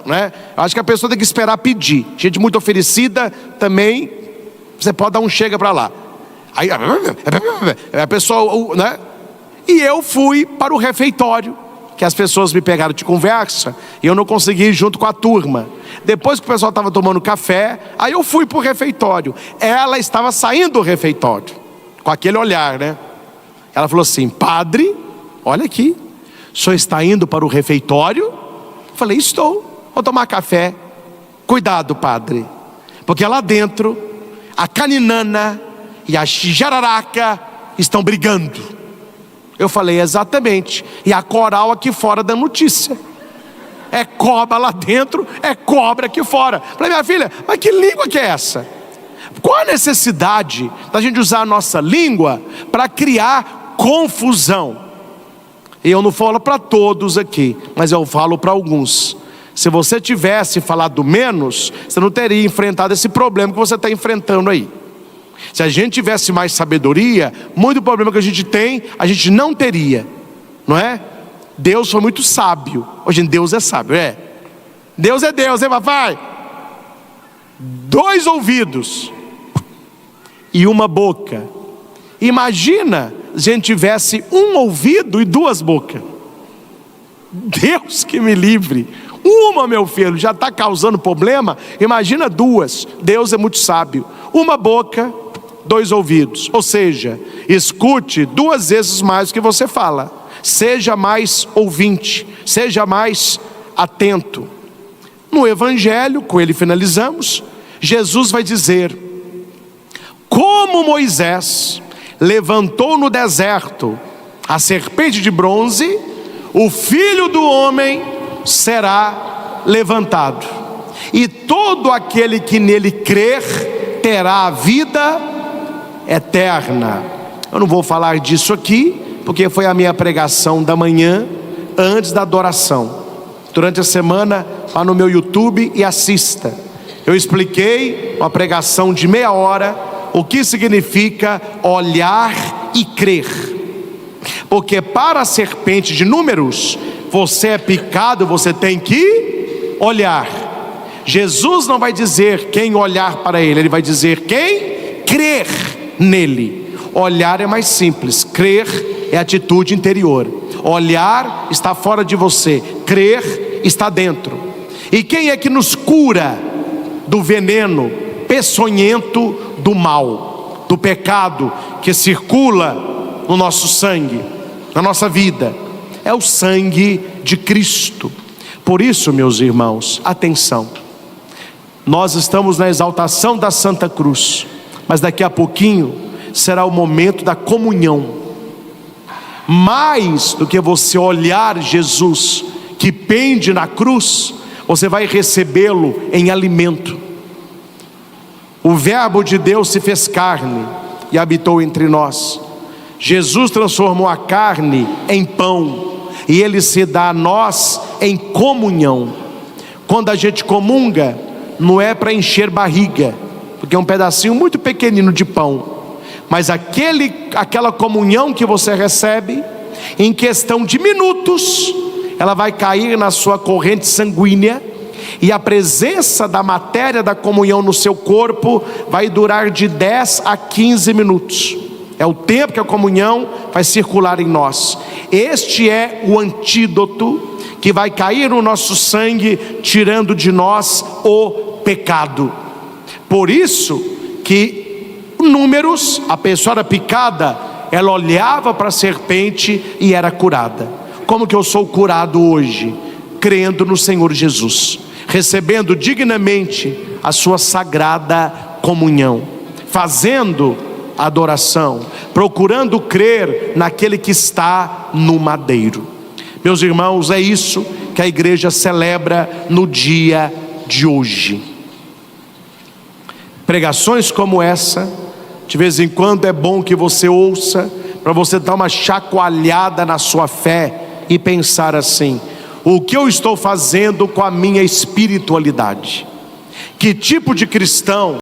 né? Acho que a pessoa tem que esperar pedir. Gente muito oferecida também, você pode dar um chega para lá. Aí a pessoa, né? E eu fui para o refeitório, que as pessoas me pegaram de conversa e eu não consegui ir junto com a turma. Depois que o pessoal estava tomando café, aí eu fui para o refeitório. Ela estava saindo do refeitório, com aquele olhar, né? Ela falou assim: padre, olha aqui, o senhor está indo para o refeitório? Eu falei: estou, vou tomar café. Cuidado, padre, porque lá dentro a caninana e a jararaca estão brigando. Eu falei: exatamente. E a coral aqui fora da notícia. É cobra lá dentro, é cobra aqui fora. Falei: minha filha, mas que língua que é essa? Qual a necessidade da gente usar a nossa língua para criar confusão? E eu não falo para todos aqui, mas eu falo para alguns. Se você tivesse falado menos, você não teria enfrentado esse problema que você está enfrentando aí. Se a gente tivesse mais sabedoria, muito problema que a gente tem, a gente não teria, não é? Deus foi muito sábio. Hoje Deus é sábio, é. Deus é Deus, hein, papai? 2 ouvidos e uma boca. Imagina se a gente tivesse 1 ouvido e 2 bocas. Deus que me livre. Uma, meu filho, já está causando problema. Imagina 2. Deus é muito sábio. 1 boca, 2 ouvidos. Ou seja, escute 2 vezes mais o que você fala. Seja mais ouvinte, seja mais atento. No Evangelho, com ele finalizamos, Jesus vai dizer: como Moisés levantou no deserto a serpente de bronze, o Filho do Homem será levantado, e todo aquele que nele crer terá a vida eterna. Eu não vou falar disso aqui, porque foi a minha pregação da manhã, antes da adoração. Durante a semana, vá no meu YouTube e assista. Eu expliquei uma pregação de meia hora, o que significa olhar e crer. Porque para a serpente de números, você é picado, você tem que olhar. Jesus não vai dizer quem olhar para ele, ele vai dizer quem crer nele. Olhar é mais simples, crer é atitude interior. Olhar está fora de você, crer está dentro. E quem é que nos cura do veneno peçonhento do mal, do pecado que circula no nosso sangue, na nossa vida? É o sangue de Cristo. Por isso, meus irmãos, atenção, nós estamos na exaltação da Santa Cruz, mas daqui a pouquinho será o momento da comunhão. Mais do que você olhar Jesus que pende na cruz, você vai recebê-lo em alimento. O Verbo de Deus se fez carne e habitou entre nós. Jesus transformou a carne em pão, e ele se dá a nós em comunhão. Quando a gente comunga, não é para encher barriga, porque é um pedacinho muito pequenino de pão, mas aquela comunhão que você recebe, em questão de minutos, ela vai cair na sua corrente sanguínea, e a presença da matéria da comunhão no seu corpo vai durar de 10 a 15 minutos. É o tempo que a comunhão vai circular em nós. Este é o antídoto que vai cair no nosso sangue, tirando de nós o pecado. Por isso que Números, a pessoa era picada, ela olhava para a serpente e era curada. Como que eu sou curado hoje? Crendo no Senhor Jesus, recebendo dignamente a sua sagrada comunhão, fazendo adoração, procurando crer naquele que está no madeiro. Meus irmãos, é isso que a igreja celebra no dia de hoje. Pregações como essa, de vez em quando é bom que você ouça, para você dar uma chacoalhada na sua fé e pensar assim: o que eu estou fazendo com a minha espiritualidade? Que tipo de cristão